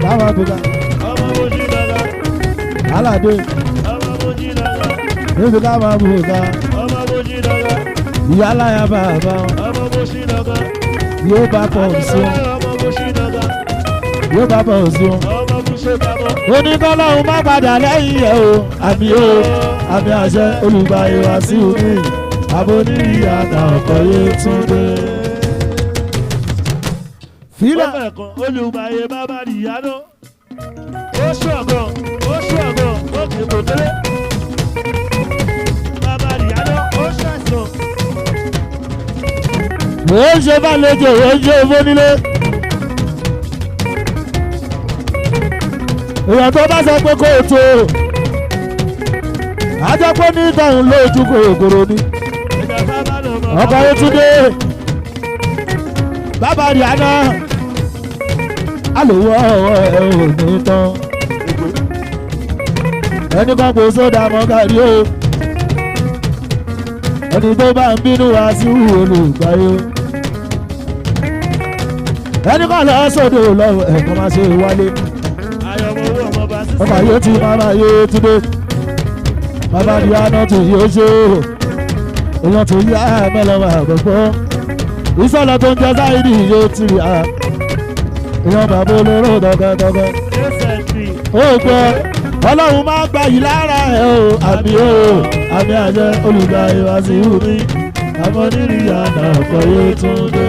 ká máa bùgà aládé níbi ká máa bùgà ìyá aláya bàbá yóò bá pọ̀ sí wọn yóò bá pọ̀ sí wọn oníkọ́lọ́hún má padà lẹ́yìn ẹ̀ o àmì o àmì àṣẹ olùgbàyè wá sí omi àbóní ìyàtà ọkọ̀ yé túnde. fílà olùgbàyè bàbá nìyànà ó ṣọ̀gbọ̀n òkè kòtẹ́lẹ̀ bàbá nìyànà ó ṣàṣọ. mò ń ṣe bá lójú òun ṣe fónílé. èèyàn tó bá sọ pé kó o tó ajá pé ní ìtàn lójú kòkòrò ni ọkọ̀ Yétúndé bàbá rí àná àlòwọ́ ẹ̀ ò ní tán ẹni kan kò sódà mọ́ kárí o ẹni tó bá ń bínú wá sí olùgbàyè ẹni kan lọ sódò lọ́wọ́ ẹ̀kọ́ máa ṣe wálé ọba yóò ti máa Yétúndé bàbá rí àná tó yóò ṣe èèyàn tó yá mẹ́lọ́wọ́ àgbẹ̀gbọ́ ìsọ̀lọ̀ tó ń jẹ sáìdì yóò ti rí a èèyàn bàbá olóró dọ́gẹ́dọ́gẹ́ ó gbọ́ ọlọ́run máa gbà yìí lára ẹ̀ o àmì àjẹ olùgbàyè wá sí omi àmọ́ nírì àná ọkọ̀ Yétúndé.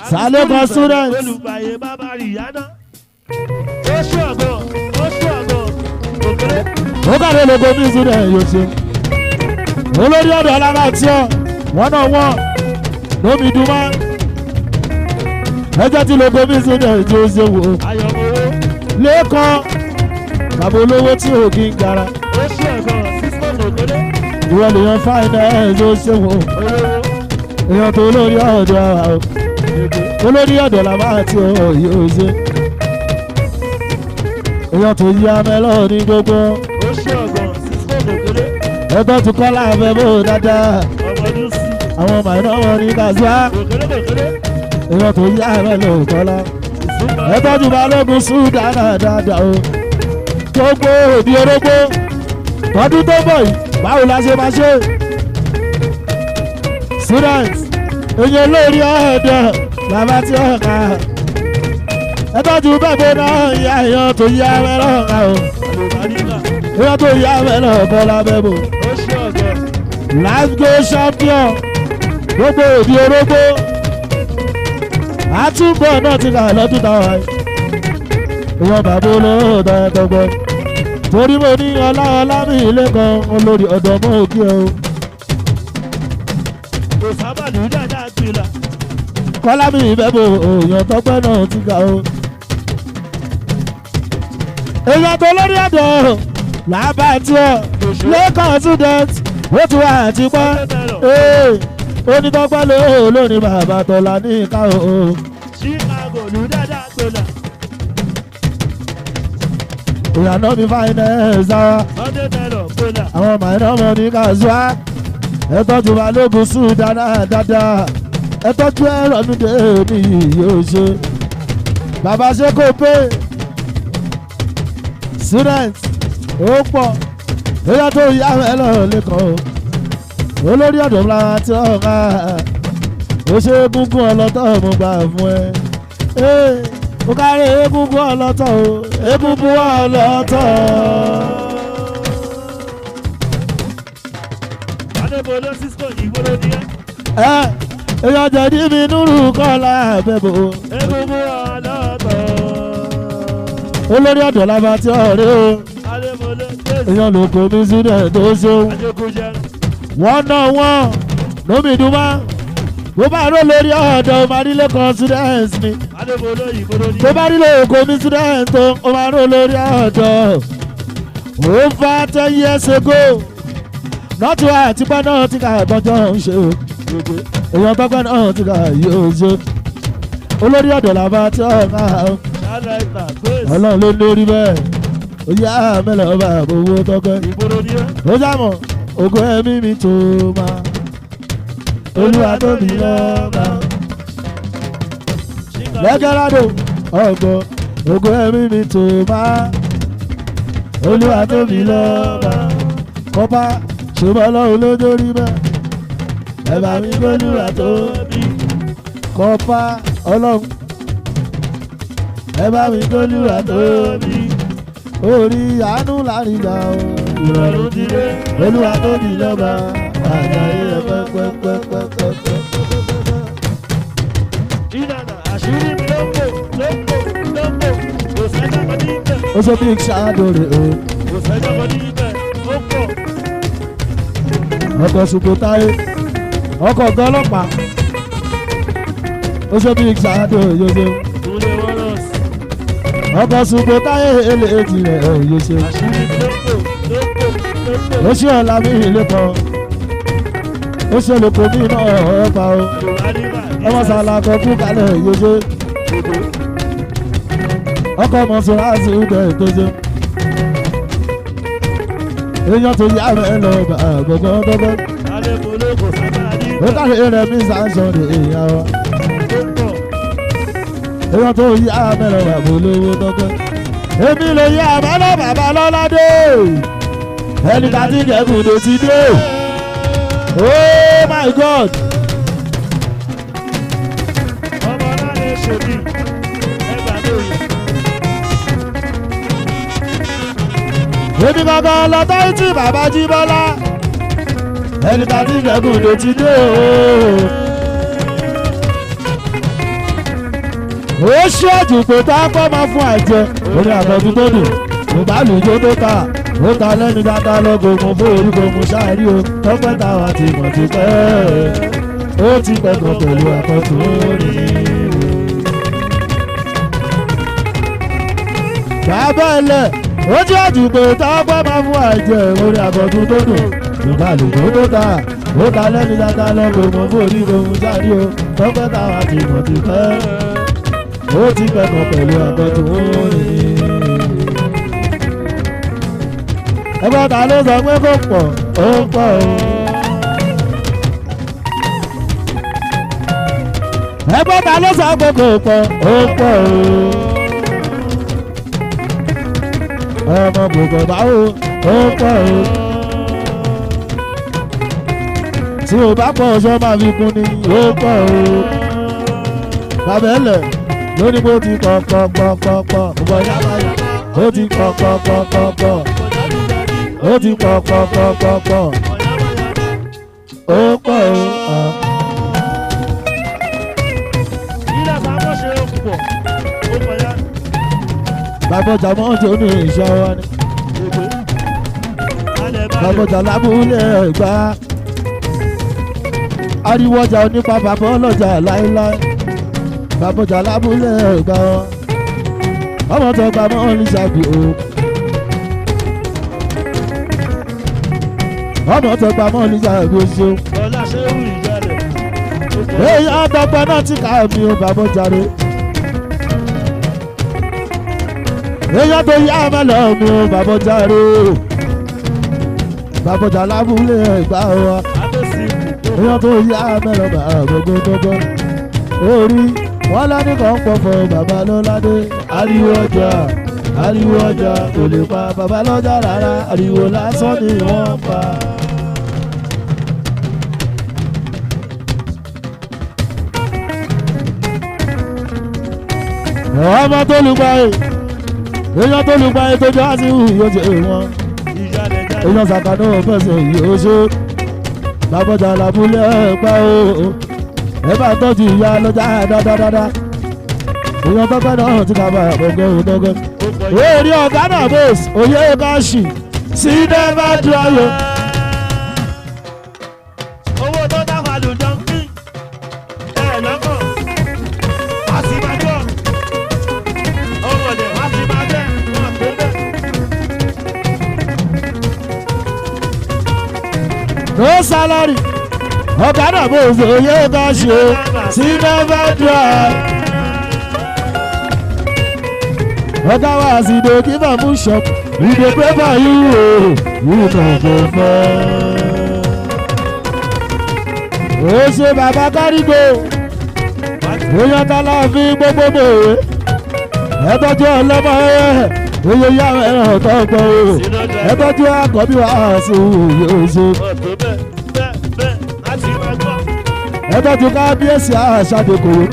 Sálẹ́kọ̀ student. olùgbàyè bàbá rí àná ó ṣọ̀gbọ̀n òkèlè. ó kàwé lóko ní student yóò ṣe olórí ọ̀dọ̀ lára tí ọ wọ́n náà wọ́n lómi dùnmọ́ ẹjọ́ tí lóko ní student yóò ṣe wò lẹ́kọ̀ọ́ bàbá olówó tí ò kí ń gara ó ṣọ̀gbọ̀n 6 months òkèlè. ìwọ lèèyàn fáìnà ẹ̀ yóò ṣe wò èèyàn tó lórí ọ̀dọ̀ àwọn olórí ọ̀dọ̀ la máa ti yóò ṣe èèyàn tó yí amẹ́lọ́ ní gbogbo ó ṣe ọ̀gbọ̀n sísọ kékeré ẹgbẹ́ tó kọ́ láàbẹ̀ bó dáadáa ọmọdún sí àwọn màìnà wọn ní kàṣíwá kékeré èèyàn tó yí amẹ́lọ́ kọ́lá ẹgbẹ́ tó balógun súdánà dáadáa o gbogbo òbí orógbó tọdún tó bọ̀ yìí báwo la ṣe máa ṣe student èèyàn lórí ọ̀dọ̀ bàbá tí ó kà ẹ tọ́jú bẹ́ẹ̀ náà ìyá èèyàn tó yá mẹ́rọ̀ ọ̀ka o èèyàn tó yá mẹ́rọ̀ ọ̀kọ́ lábẹ́ bò ó ṣe ọ̀gbọ̀n life go champion gbogbo òbí orógbó àtúbọ̀ náà ti kà lọ́dún táwọn èèyàn bàbá olóòótọ́ ẹ̀ tọ́gbọ́n torí mo ní ọlá mi ilé kan olórí ọ̀dọ́ mọ́ òkè o. kò sábà ní dáadáa gbìlà kọ́lá mi ìbẹ́bò èèyàn tọ́pẹ́ náà ti ga o. èèyàn tó lórí ọ̀dọ́ làbá tí ọ lẹ́kọ̀ọ́ student ó ti wá àti pọ́ onítọ́pẹ́ lónìí bàbá tọ́lá ní ìka o. Chicago ní dáadáa gbìlà ìyànà mi finance sára Sunday Taylor gbìlà àwọn màínà mọ̀ ní kàṣíwá ẹ tọ́jú balógun sùn dáadáa ẹ tọ́jú ẹ̀rọ nídé mi yóò ṣe bàbá ṣe kò pé student ó pọ̀ èyí tó yá ẹ̀rọ lẹ́kọ̀ọ́ olórí ọ̀dọ́ ńlá tí ó ká ó ṣe egungun ọlọ́tọ̀ mo gbà fún ẹ ó kárí egungun ọlọ́tọ̀ o egungun ọlọ́tọ̀. adébólé cisco ìgboro ní ẹ. èèyàn jẹ̀dí mi núrù kọ́lá àbẹ̀bò. egungun ọlọ́tọ̀. olórí ọ̀dọ́ lábá tí ọ̀rẹ́ o. adébólé tẹ̀sí. èèyàn ló kó mi sílẹ̀ tó ṣeun. adékúnjẹ. wọ́n náà wọ́n lómi dùnmá bó bá rò lórí ọ̀dọ̀ marílẹ̀ kan students mi. adébólé ìgboro ní ẹ. tó bá rí lóò kó mi students tó ó máa rò lórí ọ̀dọ̀. over 10 years ago nọ́ọ̀tù àtipá náà ti kà tọ́jọ́ ń ṣe o. èèyàn tọ́gbẹ́ náà ti kà yóò ṣe. olórí ọ̀dọ̀ làbá tí ọ̀gá ṣáláìta gbèsè. ọlọ́run ló lórí bẹ́ẹ̀ ó yá mẹ́lẹ̀ ọba àbówó tọ́gbẹ́. ìgboro ní ẹ. ó sàmọ̀ ògo ẹ̀mí mi tó máa olúwa tó bí lọ́ba. lẹ́gẹ́rádò ọ̀gbọ́n ògo ẹ̀mí mi tó máa olúwa tó bí lọ́ba. kọ́pá ṣùgbọ́n ọlọ́run ló dórí bẹ́ẹ̀ ẹ bá mi gbólúwa tó bí. kọ́pá ọlọ́run ẹ bá mi gbólúwa tó bí. orí àánú láríga o ìrọ̀rùn ti dé olúwa tó bí lọ́ba. àjàyè ẹ pẹ́pẹ́pẹ́pẹ́pẹ́. ìdàdà àṣírí mi lọ́pọ̀ kò sẹ́jọ́ kan ní ibẹ̀. ó ṣe big shadow rè o. kò sẹ́jọ́ kan ní ibẹ̀ ó pọ̀. ọkọ̀ ṣùgbọ́n táyé ọkọ̀ gan ọlọ́pàá ó ṣe big shadow yóò ṣe. ìwúlẹ̀ wọn lọ sí. ọkọ̀ ṣùgbọ́n táyé èlé èjì rẹ̀ yóò ṣe. àṣírí mi lọ́pọ̀. ó ṣe ọ̀la mi ìlé kan ó ṣe lóko mi náà ọ̀pá o. ọmọ sàlà kan kú kalẹ̀ yóò ṣe. ọkọ̀ mọ̀sùlá sí ìdẹ̀ tó ṣe. èèyàn tó yá rẹ̀ lọ gbọ̀ngàn tọ́gbẹ́. adébólé kò sábà ní ó ibẹ̀. kárí rẹ̀ mí sàǹsọ̀ ní èèyàn wa. èèyàn tó yá mẹ́rẹ̀ wà bó lówó tọ́gbẹ́. èmi ló yá mẹ́rẹ̀ bàbá lọ́ládé. ẹni ká ti kẹ́kùn ló ti dé. Oh my God! ọmọ náà lè ṣòdì ẹgbàá lóye. èmi gangan lọ́tọ́ tí bàbá jí bọ́lá. ẹni ká ti kẹ́kùn ló ti dé o. ó ṣíwájú pé tá a kọ́ máa fún àjẹ orí àtọ́jú tó dùn kò bá lùjó tó ta ó ta lẹ́nu dáadáa lọ́gọ̀ mo fún orúkọ mo ṣáàrí o tọ́pẹ́ táwa ti mọ̀ ti pẹ́ ó ti pẹ́ kan pẹ̀lú àkọ́tún orí. bàbá ilẹ̀ ó ṣíwájú pé tá a kọ́ máa fún àjẹ orí àtọ́jú tó dùn kò bá lùjó tó ta ó ta lẹ́ni dáadáa lọ́gbọ̀n mọ́ bórí ohun jáde o tọ́pẹ́ táwọn àti ìmọ̀ ti fẹ́ ó ti pẹ̀kọ̀ pẹ̀lú àgọ́ tó ń rìn. ẹgbẹ́ ta ló sọ pé kò pọ̀ ó pọ̀ o. ẹgbẹ́ ta ló sọ pé kò pọ̀ ó pọ̀ o. ọmọ gbogbo báwo ó pọ̀ o. tí o bá pọ̀ ọjọ́ máa fi kún ni ó pọ̀ o. bàbẹ́lẹ̀ lórí bó ti pọ̀ pọ̀ pọ̀ pọ̀ pọ̀ pọ̀ yábàyà ó ti pọ̀ pọ̀ pọ̀ pọ̀ pọ̀ ó ti pọ̀ pọ̀ pọ̀ pọ̀ pọ̀ ó pọ̀ o. ilé àbámọ́ ṣe é pọ̀ ó pọ̀ yá. bàbá ọjà mọ́ tó ní ìṣọ́ wa ni. bàbá ọjà lábúlé ẹ̀gbá. ariwo ọjà onípa bàbá ọlọ́jà láéláé. bàbá ọjà lábúlé ẹ̀gbá wọn. ọmọ tó gba mọ́ ní ṣàbí o. ọmọ tó gba mọ́ ní ṣàbí o ṣeun. ọlá ṣe é wù ìjálẹ̀. èèyàn ọdọgbẹ náà ti ká mi ò bàbá jàre. èèyàn tó yá mẹ́lẹ̀ mi ò bàbá jàre. bàbá jà lábúlé ẹ̀gbá wa. èèyàn tó yá mẹ́lẹ̀ bàbá gbogbo. orí wọn lẹ́ni kan pọ̀ fún bàbá lọ́ládé. ariwo ọjà kò lè pa bàbá lọ́jà rárá. ariwo lásán ni wọ́n pa. ọmọ tó lùgbà yìí èèyàn tó lùgbà yìí tó jọ á sí ìhù yóò jẹ wọn èèyàn sàkánú fẹsẹ̀ yóò ṣe bàbọ̀jà làbúlé ẹ̀pẹ́ o ẹ bá tọ́jú ìyá lọ́jà dáadáa èèyàn tọ́pẹ́ náà ti kàbà gbọ̀ngàn orí ọ̀gá náà bẹ́ẹ̀sì òye káṣí sí dẹ́fà dúráyò. owó tó dáfà lù jọ ń pín ẹ̀ lọ́kàn àti ìbàdàn ọmọdé àti ìbàdàn wọn tó bẹ́ẹ̀. no salary ọ̀gá náà bẹ́ẹ̀sì òye káṣí sí dẹ́fà dúráyò. ọ̀gá wa sì dey give am full shop we dey pray for you o you no go fall. ó ṣe bàbá kárígò èèyàn tá láàfin gbogbo mòwe ẹ tọ́jú ọlọ́mọ ẹ oyè yá ẹ̀rọ tó gbọ́ o ẹ tọ́jú àkọ́bí wa sí yóò ṣe. ẹ tọ́jú kábíyèsí àṣàdékòrò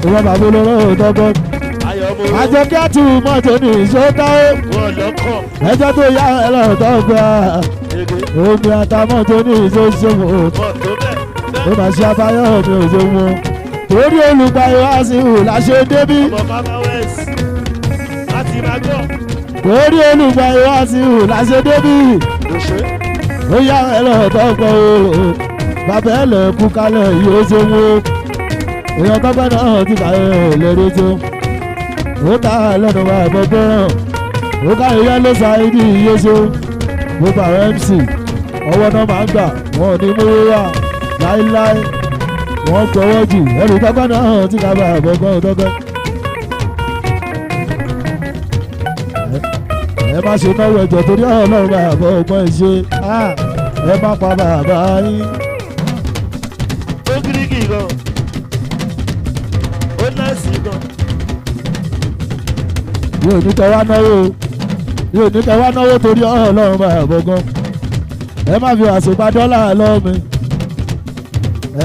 ìwọ bàbá olóró tó gbọ́. àjọkẹ́ àti mọ́tò ní ìṣótá ó ẹjọ́ tó yá ẹ̀rọ tó gbà omi àtàmọ́tò ní ìṣóṣòwò ó mà ṣe abáyọ̀ mi ò ṣe wọn torí olùgbàyọ̀ wá sí ìhù láṣẹ débí torí olùgbàyọ̀ wá sí ìhù láṣẹ débí ó yá ẹ̀rọ tó gbà ó bàbá ẹ̀lẹ̀ kú kálẹ̀ yìí ó ṣe wọn èèyàn tọ́gbẹ́ náà ti bàyẹ̀ lẹ́rẹ́ tó ó ta lẹ́nu wa ẹ̀bọ̀ gbọ́ràn ó ká ìyá ló sa ibi ìyéṣe gbogbo àwọn MC ọwọ́ náà máa ń gbà wọn ò ní múwé wá láíláí wọ́n gbọ́wọ́ jù ẹrù tọ́gbẹ́ náà ti ká bá ẹ̀bọ̀ gbọ́ràn tọ́gbẹ́. ẹ má ṣe náwó ẹ̀jọ̀ torí ọlọ́run bá ẹ̀bọ̀ ọgbọ́n ìṣe ẹ má pa bàbá yín. ó gírígì gan ó náìsì gan. yóò ní kẹ wá náwó torí ọlọ́run bá ẹ̀bọ̀ gan ẹ má fi àṣepá dọ́là lọ́wọ́ mi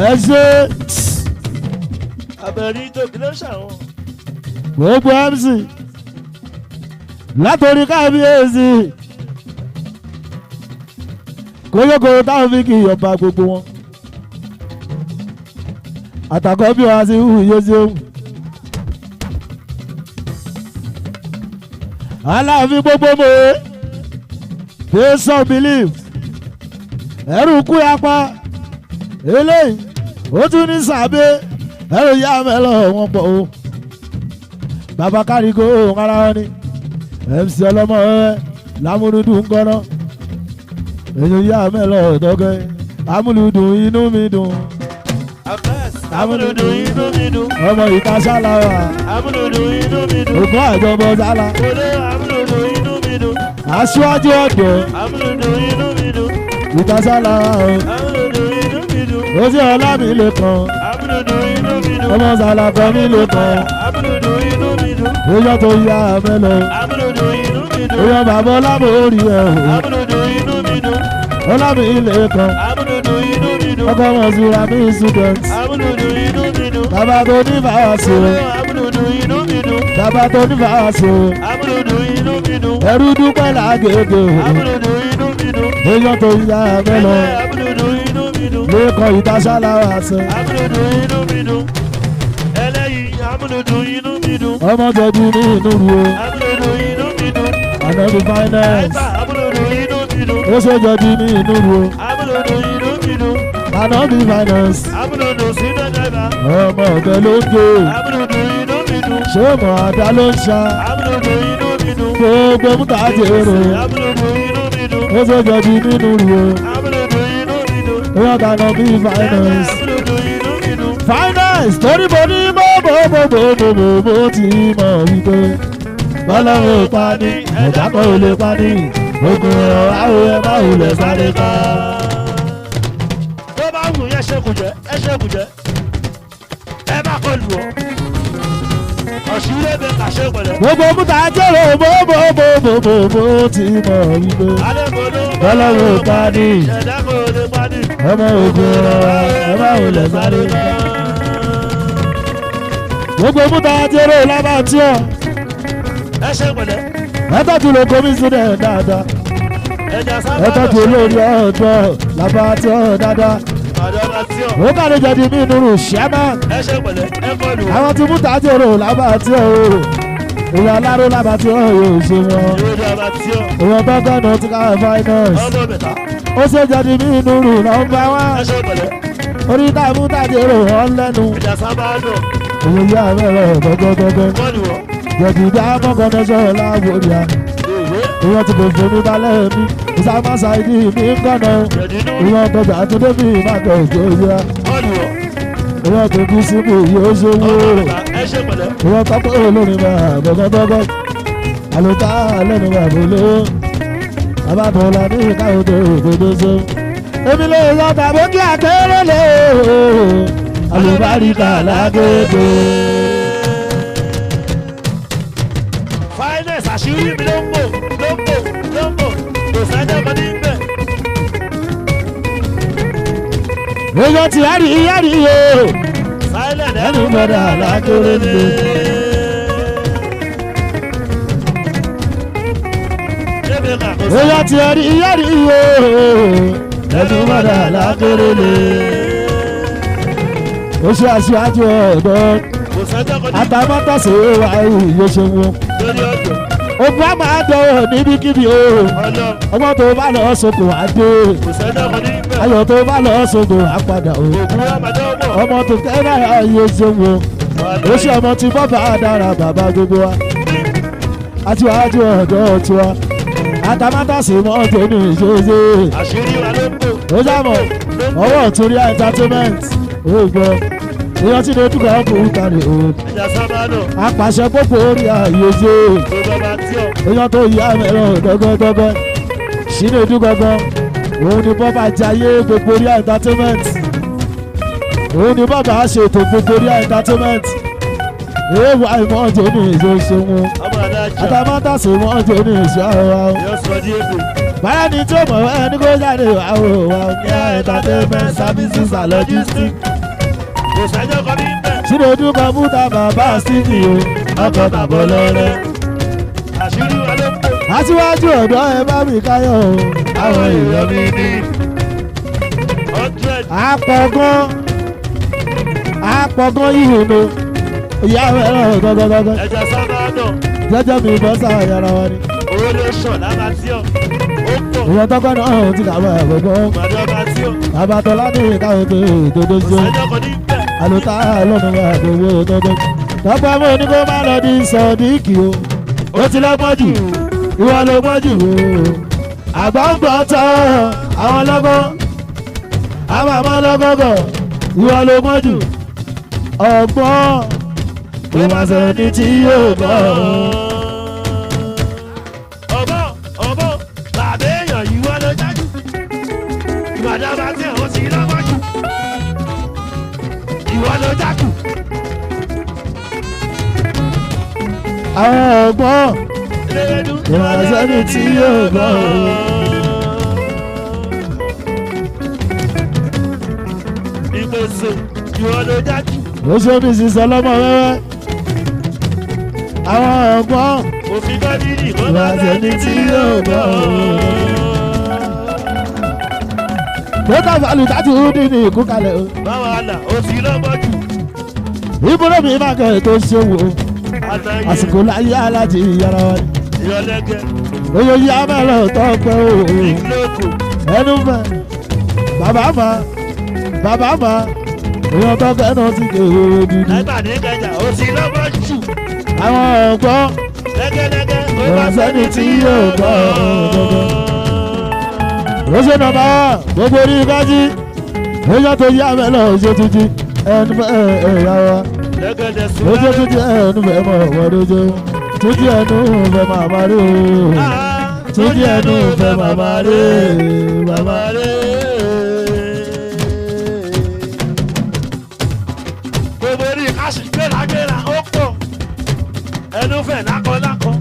ẹ ṣe. àbẹ̀rí tóbi ló ṣàwọn. gbogbo MC látòrí kábíyèsí kóyókòó táwọn fi kì í yọba gbogbo wọn àtàkọ́ bí wàá sí hù yóò ṣe hù. aláàfin gbogbo mòye face of belief ẹrù kú apá eléyìí ó tún ní sàbẹ ẹrù yá mẹlọ wọn pọ o bàbá kárígò ara wọn ni MC ọlọmọ ẹ lámúrúdù ń gọ́nà èyí yá mẹ́lọ̀ ọ̀dọ́gẹ́ amúlùdùn inú mi dùn. amúlùdùn inú mi dùn. ọmọ ìta ṣáláwà amúlùdùn inú mi dùn. ògùn àjọbọ ṣálá. amúlùdùn inú mi dùn. aṣíwájú ọ̀dọ́ amúlùdùn inú mi dùn. ìta ṣáláwà o. amúlùdùn inú mi dùn. ó sì ọlá mi lè kàn. amúlùdùn inú mi dùn. ọmọ sàlàkọ mi lè kàn. amúlùdùn inú mi dùn. èyí tó yá mẹ́lọ̀. amúlùdùn inú mi dùn. èyí bàbá ọlámọ orí ẹ̀ o. amúlùdùn inú mi dùn. ọlá mi lè kàn. amúlùdùn inú mi dùn. ọkọ ọmọ ìṣúra mi student. amúlùdùn inú mi dùn. bàbá tó ní fàásì o. amúlùdùn inú mi dùn. bàbá tó ní fàásì o. amúlùdùn inú mi dùn. ẹrú dúpẹ́ làgègè o. amúlùdùn inú mi dùn. èyí tó yá mẹ́lọ̀. amúlùdùn inú mi dùn. lẹ́kọ̀ọ́ ìta ṣáláwà sẹ́. amúlùdùn inú mi dùn. ẹlẹ́yìí amúlùdùn inú mi dùn. ọmọ jẹ̀bi ní inú ru o. amúlùdùn inú mi dùn. ànábi finance. amúlùdùn inú mi dùn. ó ṣe jẹ̀bi ní inú ru o. amúlùdùn inú mi dùn. ànábi finance. amúlùdùn sínú ẹ̀dá. ọmọ ọ̀gẹ́ ló ń gbé. amúlùdùn inú mi dùn. ṣé mọ̀ àdá ló ń ṣá. amúlùdùn inú mi dùn. gbogbo múta jèrò. amúlùdùn inú mi dùn. ó ṣe jẹ̀bi nínú ru o. amúlùdùn inú mi dùn. wọ́n dáná bí finance. amúlùdùn inú mi dùn. finance torí mo ní bó ti mọ̀ wípé bọ́lọ́run pa ní ẹ̀dá kan ò lè pa ní ogun ọ̀rọ̀ àwọn ẹ̀ máa ò lè sáré ká. tó bá wù yẹn ṣekùjẹ ẹ ṣekùjẹ ẹ má kọ lù ọ ọ̀ṣìrẹ́ bẹ kà ṣe pẹ̀lẹ́. gbogbo múta jẹ́rò bó ti mọ̀ wípé bọ́lọ́run pa ní ẹ̀dá kan ò lè pa ní ọmọ ogun ọ̀rọ̀ ẹ̀ máa ò lè sáré ká. gbogbo múta jẹ́rò lábàtí ọ̀ ẹ ṣe pẹ̀lẹ́. ẹ tọ́jú lóko mi sílẹ̀ dáadáa. ẹja sábà ẹ tọ́jú olórí ọ̀dọ́ lábàtí ọ̀ dáadáa. ọ̀dọ́ bá tí ọ̀. ó kàrí jẹ̀dí mí nínú ṣẹ́mà. ẹ ṣe pẹ̀lẹ́ ẹ kọ lù ọ. àwọn tí múta jẹ́rò lábàtí ọ̀ o. ìwà aláró lábàtí ọ̀ yóò ṣe wọn. yóò dé ọba tí ọ̀. ìwọ̀n tọ́gọ́nà ti ká finance. ọmọ bẹ̀ta. ó ṣe jẹ̀dí mí nínú nọ́mbà wá. ẹ ṣe pẹ̀lẹ́. orí tá múta jẹ́rò ọ̀ lẹ́nu. ẹja sábà nù. òun yá mẹ́rẹ̀ gọ́gọ́gọ́gọ́. kọ lù ọ. jẹ̀dí dá mọ́kànnà sọ̀rọ̀ láwòrán. ìwọ̀n ti gbèsè mi balẹ̀ mi. ìsámá ṣáìdì mi ń kànnà. jẹ̀dínú. ìwọ̀n gbọ̀gbà àtúndé mi máa tẹ̀ òjò yá. kọ lù ọ. ìwọ̀n tó kú síbò yóò ṣe ọmọ wúrò. bẹ̀ta ẹ ṣe pẹ̀lẹ́. ìwọ̀n tọ́pọ̀ olórin máa gọ́gọ́gọ́gọ́. àlùtá lẹ́nu bàbá olówó. àbábọ̀lá ní ìkáwọ́ tó òdodo ṣe. èmi lè yọ tàbí kí akéré lè o. àlùbáríkà lágbègbè. finance àṣírí mi ló ń bò kò sájà kan ní bẹ̀. èèyàn ti yárí o. silent ẹnu gbọ́dọ̀ alákéré lè. èèyàn ti yárí o. ẹnu gbọ́dọ̀ alákéré lè. ó ṣe aṣáájú ọ̀dọ́. kò sájà kan ní àtàmọ́tàṣe wà yóò ṣe wọn. lórí ọjọ́ ogun á máa dọ̀wọ̀ níbikíbi o. ọlọ́ ọgbọ́n tó bá lọ sóko á dé. kò sájà kan ní bẹ̀. ayọ̀ tó bá lọ sóko á padà o. ògùn àmàdé ọmọ. ọmọ tó kẹ́ náà yóò ṣe wọn. ó ṣe ọmọ tí bọ́bà dára bàbá gbogbo wa. aṣíwájú ọ̀dọ́ tiwa. àtàmọ́tàṣe mọ́ tó ní ìṣeéṣe. àṣírí wa ló ń bò. ó jábọ̀ ọwọ́ òtúrí entertainment. ó gbọ́ èèyàn tí lójú kan kò kárí o. ẹja sábà nù. apàṣẹ gbogbo orí ààyè ṣe. gbogbo ọba tí ọ̀. èèyàn tó yá mẹ́rọ dọ́gọ́dọ́gọ́. sínú ojú gangan òun ni bọ́bá jayé gbogbo orí entertainment. òun ni bọ́bá ṣètò gbogbo orí entertainment. èèwà ìmọ̀ọ́jọ́ ní ìṣoṣo wọn. ọmọ adájọ́. àtàmọ́tàṣe mọ́ọ́jọ́ ní ìṣọ́ wa. yóò sọ ní èdè. báyọ̀ ni tí ó mọ̀ ẹ́ ní kó jáde àwọn òwà ní entertainment services and logistics. kò sájà kan ní bẹ̀. sínú ojú kọ̀m̀pútà bàbá steve o. ọkọ̀ tàbọ̀ lọ́rẹ́. àṣírí wa ló ń bò. aṣíwájú ọ̀dọ́ ẹ bá mi káyọ̀ o. àwọn èèyàn mi ní. 100. àpọ̀gán yìí ni ìyá ẹ̀rọ gọ́gọ́gọ́gọ́. ẹja sábà nù. jẹ́jẹ́ mi bọ́ sáà yàrá wa ni. owó ló sàn lára tí ọ̀. ó pọ̀. ìwọ̀n tọ́kọ́ náà ti kàwé àgbẹ̀gbọ́. màdé ọba tí ọ̀. àbàtọ̀ láti ìkáwé tó dodo kò ṣe. sájà kan ní bẹ̀. àlùtà lọ́nà àdówó tọ́gbẹ́. tọ́pẹ́ mọ́ ní kó má lọ di sọ̀díkì o. ó ti lọ́gbọ́n jù ìwọ ló gbọ́n jù o. àgbọ̀ngbọ̀n tán àwọn lọ́gbọ́n àwọn àmọ́ lọ́gọ́gọ́ ìwọ ló mọ̀ jù ọgbọ́n kò má sẹ́ni tí yóò gbọ́. ọ̀bọ̀ bàbá èèyàn ìwọ ló jájú ìbàdàn bá tẹ̀ ó sì lọ́wọ́ jù ìwọ ló jájú. àwọn ọgbọ́n kò má sẹ́ni tí yóò gbọ́. ìgbésẹ̀ ìwọ ló jájú. ó ṣe bí sísọ lọ́mọ wẹ́wẹ́ àwọn ọgbọ́n òfin gọ́dìrì kò kò má sẹ́ni tí yóò gbọ́. Bẹ́ẹ̀ka falùtàtù dín ní ìkúkalẹ̀ o. báwa àlà ó sì lọ́wọ́ jù. Ibùdó mi máa kẹ́ tó ṣe wò ó. Àsìkò láyé aláàjì yàrá wa. ìyọlẹ́gẹ́ Oyè yá mẹ́lẹ̀ tó pẹ́ o. ìgblókò Ẹnu fẹ́ bàbá ma èèyàn tó kẹ́ náà ti kéré dúdú. láìpàdé kẹjà ó sì lọ́wọ́ jù. Àwọn ọ̀gbọ́n lẹ́gẹ́lẹ́gẹ́ ó kò bá sẹ́ni tí yóò gbọ́ ọ̀gbọ́n. Ó ṣe nàbà gbogbo orí kájí. Èèyàn tó yá mẹ́lẹ̀ ṣe tuntun ẹnu fẹ́ ẹ̀yà wa. lẹ́gẹ́dẹ́ Ojú súnmọ́. tuntun ẹnu fẹ́ mọ̀ wọ́n lójú. Tuntun ẹnu fẹ́ máa máa rí o. Tuntun ẹnu fẹ́ máa máa rí bàbá. gbogbo orí káṣí gbéragbéra ó pọ̀ ẹnu fẹ̀ lákọ̀lákọ̀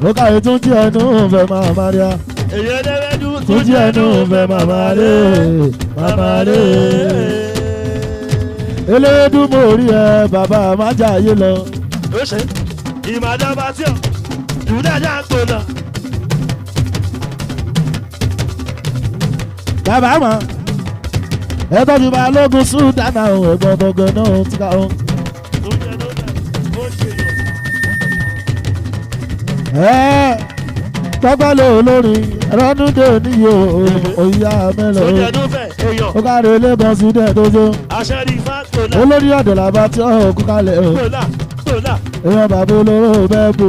Ó kàwé tuntun ẹnu fẹ́ máa máa rí a. èyí ẹlẹ́wẹ́dú Tuntun ẹnu fẹ́ máa máa rí bàbá rí. Elédú mo rí ẹ bàbá má jàyé lọ. ó ṣe ìmàdàbà tí ò dùdájà ń gbóná. Bàbá mọ̀ ẹ tọ́jú balógun Súdánà o ẹ̀gbọ́n gbọ̀ngàn náà ti ká o. oúnjẹ ló bẹ̀ ó ṣe yàn. Tọ́gbẹ́ ló lórí ẹ̀rọ́dúndé níyò òyà mẹ́lẹ̀ oúnjẹ o. ló bẹ̀ èèyàn Ó káre lébọn sídẹ̀ tó tó. aṣẹ́rí ifá gbóná Olórí ọ̀dọ̀ làbá tí ó kú kalẹ̀ o. gbóná gbóná Èèyàn bàbá olóró bẹ́ẹ̀ bò.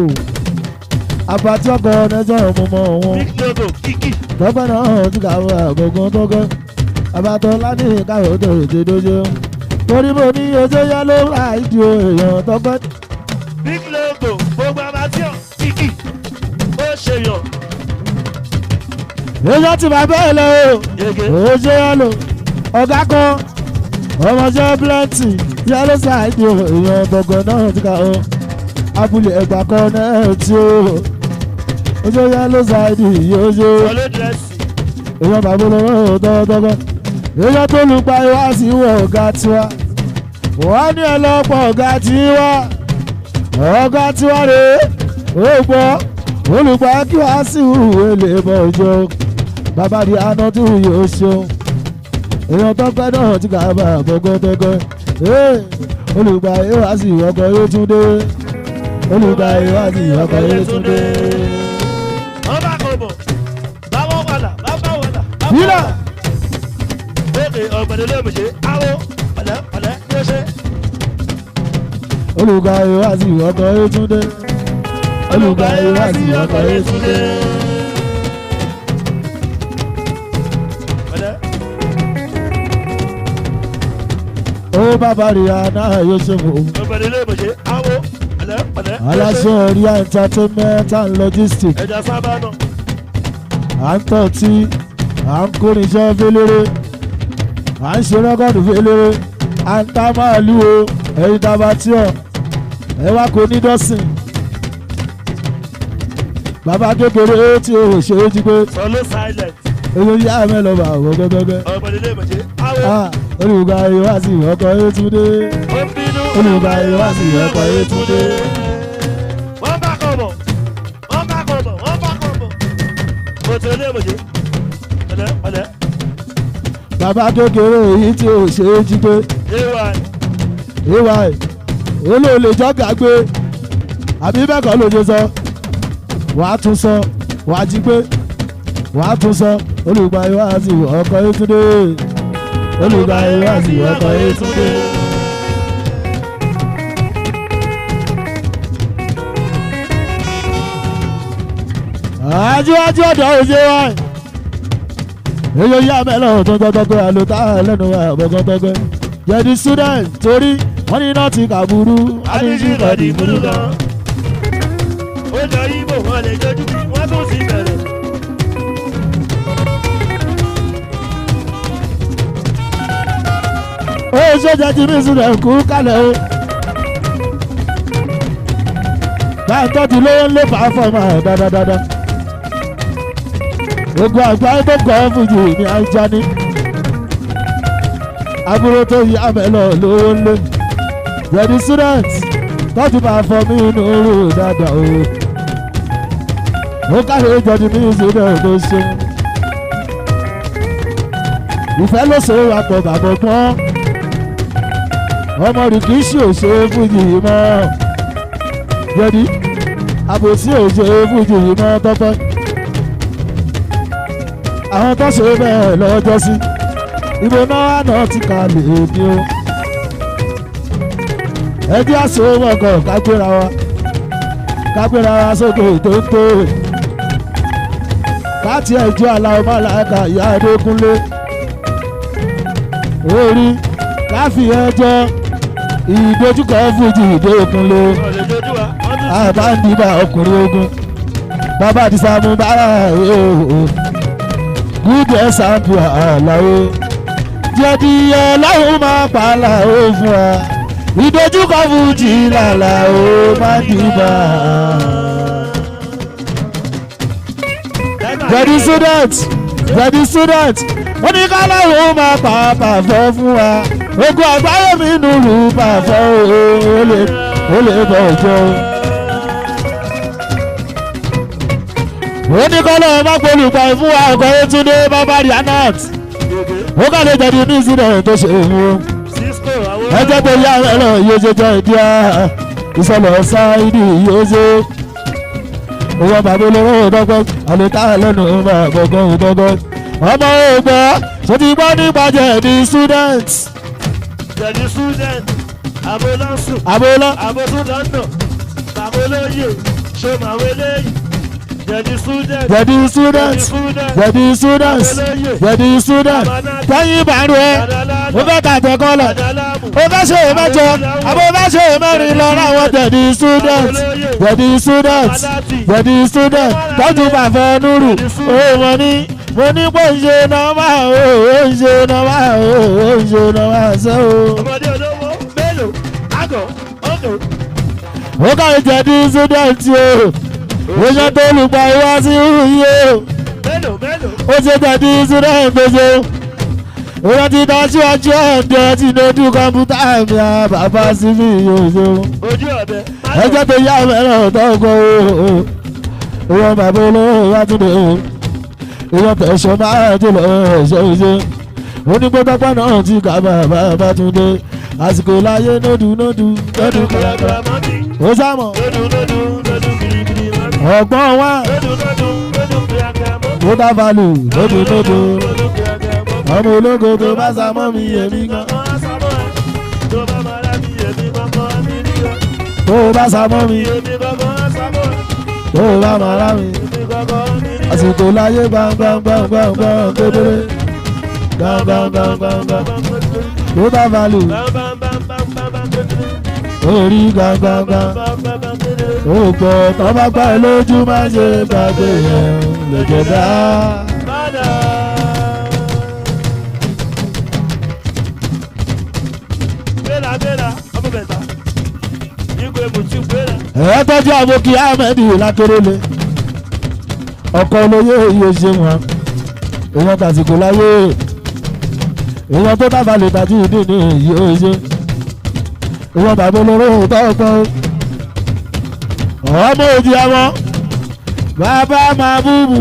Àbátí ọkọ̀ ọ̀nẹ́jọ́ òmùmọ̀ wọn. big logo kìkì Tọ́gbẹ́ náà ti kà wọ àgbọ̀ngàn tọ́gbẹ́. Àbátọ́ láti káwọ́ tó ètè dójú. Torí mo ní ojú yá ló ra ìdí o èèyàn tọ́gbẹ́. big logo gbogbo abatio kìkì ó ṣe yàn. Èèyàn ti bàbá ẹ̀ lọ o. yege Ojú yá lò. Ọ̀gá kan ọmọọṣẹ́ plenty yálò ṣáàdì o èèyàn gbọ̀ngàn náà ti kà o. Abúlé ẹ̀gbà kan náà tí o. Ojú yálò ṣáàdì yóò ṣe. wọlé dírẹ́sì Èèyàn bàbá olóró tọ́gbọ́tọ́gbọ́. Èèyàn tó lù pa ìwá sí wọ ọ̀gá tiwa. Wọ́n ní ẹlọ́pọ̀ ọ̀gá tiwa. Ọ̀gá tiwa rèé. Ó gbọ́ olùgbà kí wá sí ìwé lè mọ̀ ọjọ́. Bàbá di aná tí yóò ṣeun. Èèyàn tọ́pẹ́ náà ti kà bá gbọ́gbọ́gbọ́. Olùgbà ìwá sí ọkọ̀ yóò tún dé. Olùgbà ìwá sí ọkọ̀ yóò tún dé. ọba kò bọ̀ báwọ̀ wàlà báwọ̀ wàlà. Yílà. Bẹ́ẹ̀ni ọ̀gbẹ̀dẹ̀ ló mú ṣe áwọ̀ ọ̀lẹ́ ọ̀lẹ́ ní ó ṣe. Olùgbà ìwá sí ọkọ̀ yóò tún dé. Olùgbà ìwá sí ọkọ̀ yóò tún dé. ọ̀lẹ́ Ó bàbá rí àná yóò ṣe fò. ọ̀gbẹ̀dẹ̀ ló mú ṣe áwọ̀ ọ̀lẹ́ ọ̀lẹ́ ní ó ṣe. Aláṣẹ Ria Entertainment and Logistics. ẹja sábà náà À ń tọ̀ tí à ń kórinṣẹ́ féléré. À ń ṣe rẹ́kọ̀dù féléré. À ń ta máàlú o. Ẹ̀yin dábà tí ọ̀. Ẹ wá kó ní dọ́sìn. Bàbá kékeré tí o ṣe é jí pé sọlọ silent èyí yá mẹ́lọ bá wọ gẹ́gẹ́gẹ́. ọ̀gbẹ̀dẹ̀ ló mú ṣe áwọ̀ Olùgbà ìwá sí ọkọ̀ Yétúndé. ó ń bínú. Olùgbà ìwá sí ọkọ̀ Yétúndé. wọ́n bá kọ̀ bọ̀ wọ́n bá kọ̀ bọ̀ wọ́n bá kọ̀ bọ̀. mo ti lé mọ̀jẹ́ ọ̀lẹ́ ọ̀lẹ́ Bàbá kékeré èyí tí o ṣe é jí pé ay olóòlè jọ́gà gbé àbí bẹ́ẹ̀ kọ́ ló ṣe sọ wàá tún sọ wàá jí pé wàá tún sọ olùgbà ìwà sí ọkọ̀ Yétúndé olùgbà ìwà sí ọkọ̀ Yétúndé. ajíwájú ọ̀dọ́ òye wa èyí yá mẹ́lọ̀ tó tọ́tọ́gbẹ́ àlùtá lẹ́nu àbọ̀gọ́tọ́gbẹ́ jẹ́ni student torí wọ́n ní iná ti kàbúrú adíjìkọ̀dì múlù gan. ó jọ ibo wọn lè jọjú wọn tún ti bẹ̀rẹ̀. ó ṣe jẹ́jì ní student kú kálẹ̀ o báńtọ́ ti lówó ń lé pàfọ́mà dáadáa gbogbo àgbáyé tó kọ́ fújì ní Aijani àbúrò tó yí àmẹ́lọ̀ lówó ń lé jẹ́ni student tọ́jú máa fọ mí inú rú dáadáa o ó káre jẹ́ni ní student tó ṣe ìfẹ́ ló ṣe wà pọ̀ bàbọ̀ pọ́n ọmọ rì kì í ṣe òṣè fújì mọ́ jẹ́ni àbòsí òṣè fújì mọ́ tọ́pẹ́ àwọn tó ṣe bẹ́ẹ̀ lọ́jọ́ sí ibo náà náà ti kà lè ní o ẹbí àṣọ wọ̀gàn kágbéra wa sókè tó ń tó láti ẹjọ́ aláwọ̀ máláka ìyá Adékúnlé orí káfí ẹjọ́ ìdojúkọ fújì Adékúnlé àbáǹdìbà ọkùnrin ogun bàbá àdìsá mú bára good example àlàó jẹ́dí ọlọ́run máa pààlà ó fún wa ìdojúkọ fújì làlà ó máa dìbà. jẹ́dí student oníkálàwọ̀ máa pàápàá fọ́ fún wa ogun àgbáyé mi nùrù pàfọ́ ó lè bọ̀ jọ. oníkọ́lọ́ má polùpọ̀ fún wa ọkọ̀ Yétúndé bábárí anat ó kà lè jẹ́bi ní ìsúná tó ṣe òun ẹjẹ́ tó yá ẹ̀rọ yóò ṣe jẹ́ ìdí ìṣẹ̀lẹ̀ ṣáìdì yóò ṣe owó bàbá olóró òdọ́gbọ́ àlùtá lẹ́nu gbọ̀ngàn òdọ́gbọ́ ọmọ ògbọ́ tó ti gbọ́ nípa jẹ̀bi students. jẹ̀bi student abolọ́sùn abosúndọ̀nà babolóye ṣé màá wọlé yìí. Jẹ́dí students tẹ́yìn ìbàrú ẹ ó fẹ́ tàtẹ́ kọ́lọ̀ ó fẹ́ ṣe mẹ́jọ àbó fẹ́ ṣe mẹ́rin lọ láwọn jẹ́dí students tọ́jú bàfẹ́ núrù ó wọ́n ní mo ní bó ń ṣe nọ́mà ó ń ṣe nọ́mà ó ń ṣe nọ́mà ṣe o. ọmọdé olówó mélòó àgọ̀ ọ̀gọ̀. ó kàwé jẹ́dí students o oṣù tó lùgbà wá sí yìí o ó ṣe tẹ̀dí ìṣúná ìgbésẹ̀ òun ti dá síwájú ọ̀dọ́ tí lójú kọ̀ǹpútà mi bàbá sí mi yóò ṣe ẹjọ́ tó yá mẹ́rin ọ̀tọ́gbọ́ ìwọ̀n bàbá olówó wá tún lè ìwọ̀n tẹ̀sán máa tó lọ ṣe onígbọ́dọ́gbọ́ náà ti kà bàbá tún dé àsìkò láyé nódù kàràkàrà ó sámọ̀ ọgbọ́n wa ó dá balù lódò ọmọ ológo tó bá sá mọ́ mi èmi gan tó bá sá mọ́ mi tó bá máa rá mi àsìkò láyé gbàngbàngbàngbàng kékeré gbàngbàngbàngbàng tó dá balù orí gbàngbàngbàng ó gbọ́ tó bá gbá ẹ lójú má ṣe gbàgbé yẹn lẹ́jẹ̀ dá. ẹ tọ́jú àbókí ahmed lákérélé ọkọ olóyè iye ṣe wọn èèyàn tàsìkò láyé èèyàn tó dábàá lè tajú ìdí ní iye ṣe èèyàn bàbá olóró tọ́kọ́ ọmọ òjì àwọn bàbá máa búbu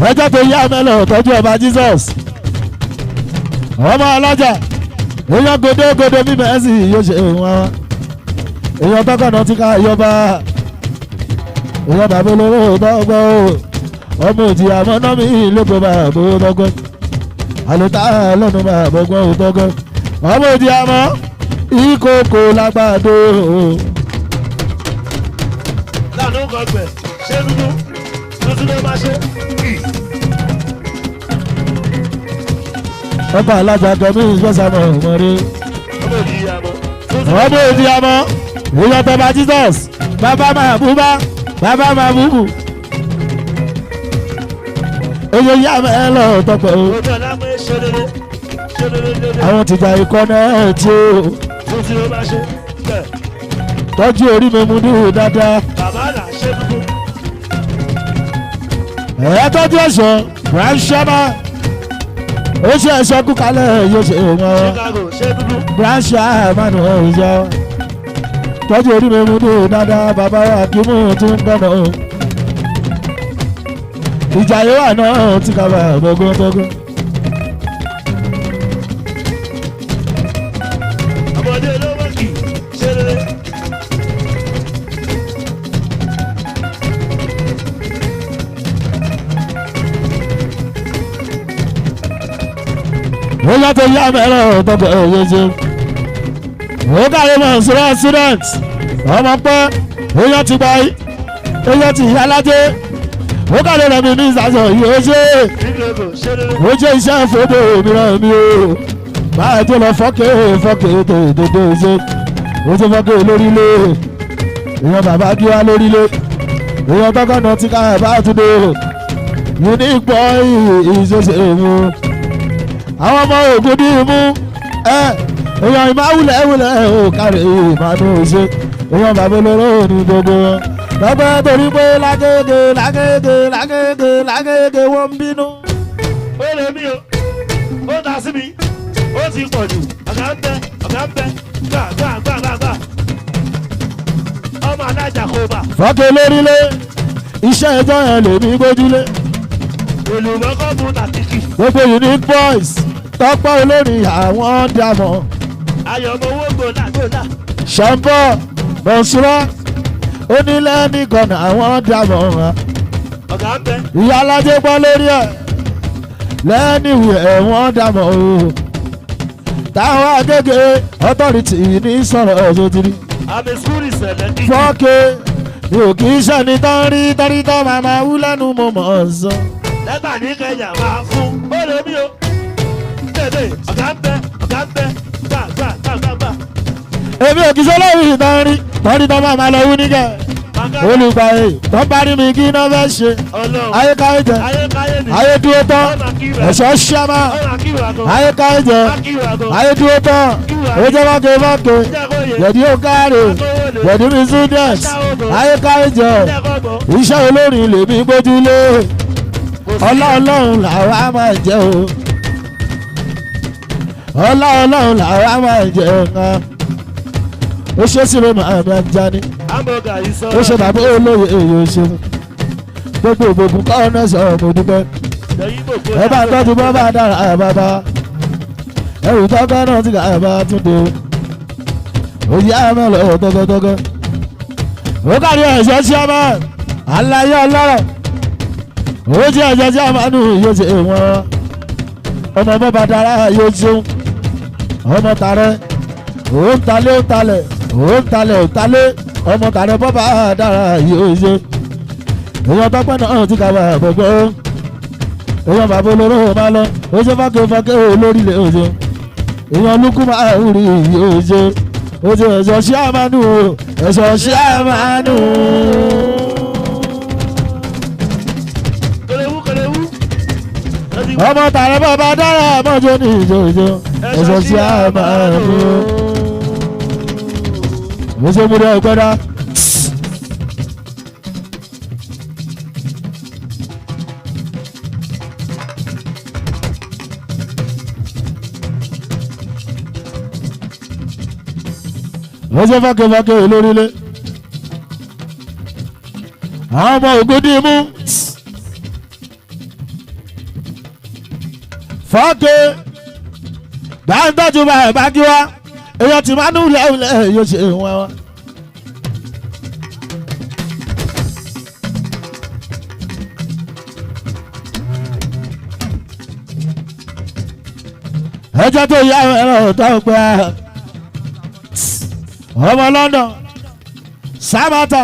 ẹjọ́ tó yá mẹ́lọ̀ tọ́jú ọba Jesus ọmọ ọlọ́jà èèyàn gòdògòdò mímẹ́ sí yóò ṣe wọn èèyàn tọkànnà tí ká yọba èèyàn bàbá olóró tọ́gbọ́ ọmọ òjì àwọn nọ́mí lóko bàbá tọ́gbọ́ àlùtà lẹ́nu bàbá tọ́gbọ́ ọmọ òjì àwọn ìkókò lágbàdo. lánàá orúkọ gbẹ̀ ṣé dúdú tuntun ló máa ṣe. ọba alájà kẹmí ìgbésàmọ ọmọdé ọmọ òdì ìyàmọ. ọmọ òdì àmọ èèyàn tọba Jesus bàbá máa bú bá bàbá máa bú bù oyè yá mẹ́lọ̀ tọpẹ́ o. ojú ọ̀la pé ṣe lele ṣe lele. àwọn tìjà ikọ́ náà tí o tuntun ló máa ṣe. bẹ́ẹ̀ tọ́jú orí mi mú ní dáadáa. bàbá là ṣe dúdú. ẹ̀yà tọ́jú ẹ̀ṣọ́ branchama ó ṣe ẹ̀ṣọ́ kú kalẹ̀ yóò ṣe wọn. Chicago ṣe dúdú. branchama nù ẹ̀ṣọ́ tọ́jú orí mi mú ní dáadáa bàbá wa kí mú tún gbọ́nà o. ìjà yóò wà náà tí ká bá gbogbo. ọmọdé olówó kì í ṣe lele. ó yàtọ̀ yá mẹ́rọ̀ tọ́pẹ́ òye ṣe. ó kàwé mọ̀ ṣúra student ọmọ pẹ́ ó yọ ti gbà yìí ó yọ ti yá lájẹ́ ó kàwé rẹ̀ mi ní ìsàsọ̀ yìí ó ṣe Chicago ṣe lele. ó jẹ́ iṣẹ́ ìfowópamọ́ mìíràn mi o máa tó lọ fọ́kẹ́ tòótọ́ ṣe ó ti fọ́kẹ́ lórílẹ̀ èèyàn bàbá díwá lórílẹ̀ èèyàn tọ́kànnà tí ká bá tún dé unique boy ìṣẹ̀ṣẹ̀ mu àwọn ọmọ ògùn ní imú èèyàn ìmáwulẹ̀ ò kárí ìmánú ṣe èèyàn bàbá olóró ní gbogbo wọn lọ́gbẹ́ torí pé lágége wọ́n ń bínú. ó lè mí o ó ta sí mi ó ti pọ̀ jù ọ̀gá ń bẹ gbà ọmọ adájà kò bà. fọ́kẹ́ lórílẹ̀ iṣẹ́ ẹjọ́ yẹn lè ní gbójúlé olùmọ́kọ́ mú tàkìkì. gbogbo unique boys tọ́pọ̀ olórin àwọn dàmọ́ ayọ̀mọ̀ owó gbòdà. ṣàǹpọ̀ bọ̀ṣúrọ̀ onílẹ̀ nìkan àwọn dàmọ́ ọ̀gá ń bẹ. ìyá alájẹ gbọ́ lórí ẹ̀ lẹ́niwì ẹ̀wọ̀n dàmọ́ o táwọn agége authority ní sọ̀rọ̀ ọ̀ṣọ́tìrì àmì skúlì ìṣẹ̀lẹ̀ ní. fọ́ọ̀kẹ́ mi ò kì í ṣẹ́ni tán rí tọ́rí tán màmá wú lẹ́nu mo mọ̀ ọ́ sọ. lẹ́tà ní kẹjà máa fún ó lè mí o. tẹ̀lé ọ̀gá ń bẹ gbà. èmi ò kì í ṣe lórí ìtàn rí tọ́rí tán màmá lọ wú nígẹ̀ olùgbàyè tó bá rí mi kí iná fẹ́ ṣe ayékáyé jẹ ayé dúró tán ẹ̀ṣọ́ ṣẹ́mà ayékáyé jẹ ayé dúró tán ojú fọ́kẹ́ yẹ̀dí ó káre yẹ̀dí mi student ayékáyé jẹ iṣẹ́ olórin lèmi gbójúlé ọlọ́run làwa máa jẹ o ọlọ́run làwa máa jẹ nǹkan ó ṣe sí ló máa bẹ jáde ó ṣe bàbá olóye èyí ó ṣe gbogbo ògbógun kọ́ ọ́nà sọ̀rọ̀ mo dúpẹ́ ẹ bá tọ́jú bọ́ bá dára bàbá ẹrù tọ́kọ́ náà ti kà bá tún dé òye àmọ́lẹ̀ tọ́gọ́tọ́gọ́ ó kárí ẹ̀ṣọ́ sí ọmọ aláyé ọlọ́rọ̀ ó jẹ́ ẹ̀ṣọ́ sí ọmọ nù yóò ṣe wọn ọmọ bọ́ba dára yóò ṣeun ọmọ tààrẹ ó ń talẹ̀ ọmọ tààrẹ bọ́ba dára yóò ṣe èèyàn tọ́pẹ́ náà ti kàwé àbọ̀gbọ́ èèyàn bàbá olóró máa lọ ó ṣe fọ́kẹ́ olórílẹ̀ òṣè èèyàn lukú máa ń rí òṣè òṣè ẹ̀ṣọ́ sí àmánú ẹ̀ṣọ́ sí àmánú. ọmọ tààrẹ bọ́ba dára mọ́jọ́ ní ìjọ ẹ̀ṣọ́ sí àmánú. mo ṣe múlẹ̀ ọ̀pẹ́ dá. wọ́n ṣe fọ́kẹ́ lórílẹ̀ àwọn ọmọ ògùdì mú fọ́kẹ́ dáńtọ́jú bá kí wá èèyàn ti máa ń lẹ́wọ̀lẹ́ yóò ṣe wọn wá. ẹjọ́ tó yá ẹ̀rọ tó pẹ́ ọmọ London Samata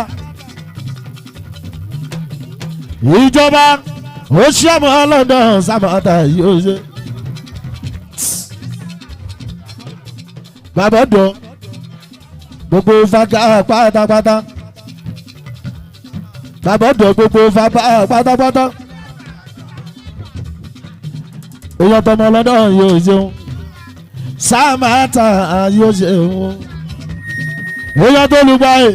ìjọba ó ṣàmù London Sàmátà yóò ṣe. bàbá ọ̀dọ́ gbogbo fàgà pátápátá bàbá ọ̀dọ́ gbogbo fàgà pátápátá èèyàn tọmọ London yóò ṣeun Sàmátà yóò ṣeun èèyàn tó lùgbà ẹ̀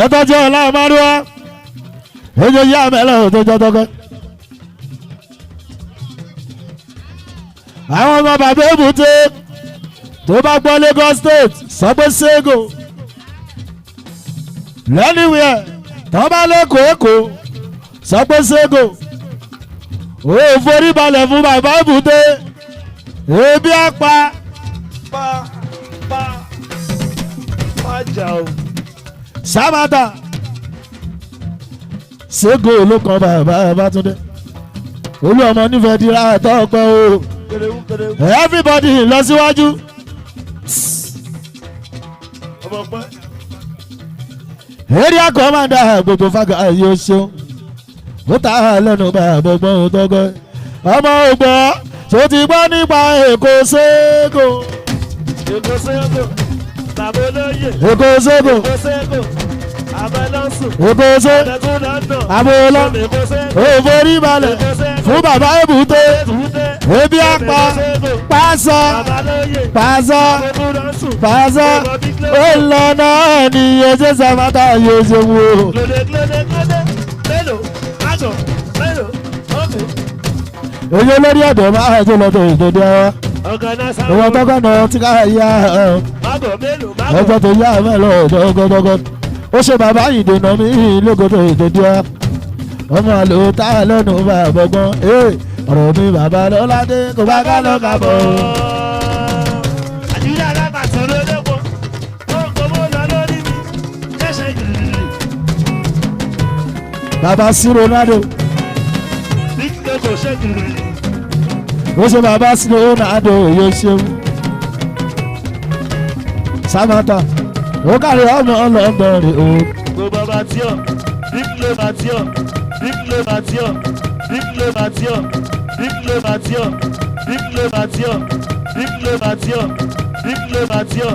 ẹ̀tọ́jú ọ̀la ìmọ̀lúwa èèyàn yá mẹ́lẹ̀ tó jọ tọ́kẹ́. àwọn ọmọ bàbá èbúté tó bá gbọ́ Lagos State sọ pé Sego lẹ́niwẹ̀ẹ́ tó bá lẹ́kọ̀ọ́ èkó sọ pé Sego ó forí balẹ̀ fún bàbá èbúté ebi apá jà o. Sàmátà Sego ló kan bàbá Babátúndé olú ọmọ nífẹ̀ẹ́ dira ẹ̀tọ́ ọpẹ́ o. Everybody lọ síwájú. Area commander gbogbo fàgà yóò ṣeun. Ó ta lẹ́nu bàbá ọgbọ́n tọ́gọ́. Ọmọ ògbọ́ tó ti gbọ́ nípa Èkó Sego. Èkó Sego. Bàbá olóyè. Èkó Sego. Èkó Sego. Abẹ́lọ́sùn. Èkó Sego. Abẹ́lọ́. Òforí balẹ̀ fún bàbá èbúté. Ebi apá. Pásọ. Pásọ. Pásọ. Ó lọ náà ní ẹjẹ́ Sàmátà yóò ṣe wò. Èyí olórí ọ̀dọ́ máa tó lọ́dọ̀ ìdòdó wa. Ìwọ̀n tọ́kọ̀ náà ti ká yá ọgbọ́n tó yá mẹ́lọ̀ ọ̀dọ́gọ́dọ́gọ́. Ó ṣe bàbá ìdènà mi lógodo ìdòdó wa. Ọmọ àlò tá a lẹ́nu bàbá gbọ́n. Ọ̀rọ̀ mi bàbá lọ́ládé kò bá ká lọ́ kàbọ̀. Àdúrà alábàtàn ló lẹ́kọ̀ọ́. Ó kò mọ́ lọ lórí mi. Kẹ́sẹ̀ yìí. Bàbá sí Ronaldo. Ó ṣe bàbá sí Ronaldo yóò ṣeun. Sàmátà ó kárí ọmọ London rè o. Gbogbo bàbá tí ọ̀, bíbélì bá tí ọ̀, bíbélì bá tí ọ̀, bíbélì bá tí ọ̀, bíbélì bá tí ọ̀, bíbélì bá tí ọ̀, bíbélì bá tí ọ̀, bíbélì bá tí ọ̀.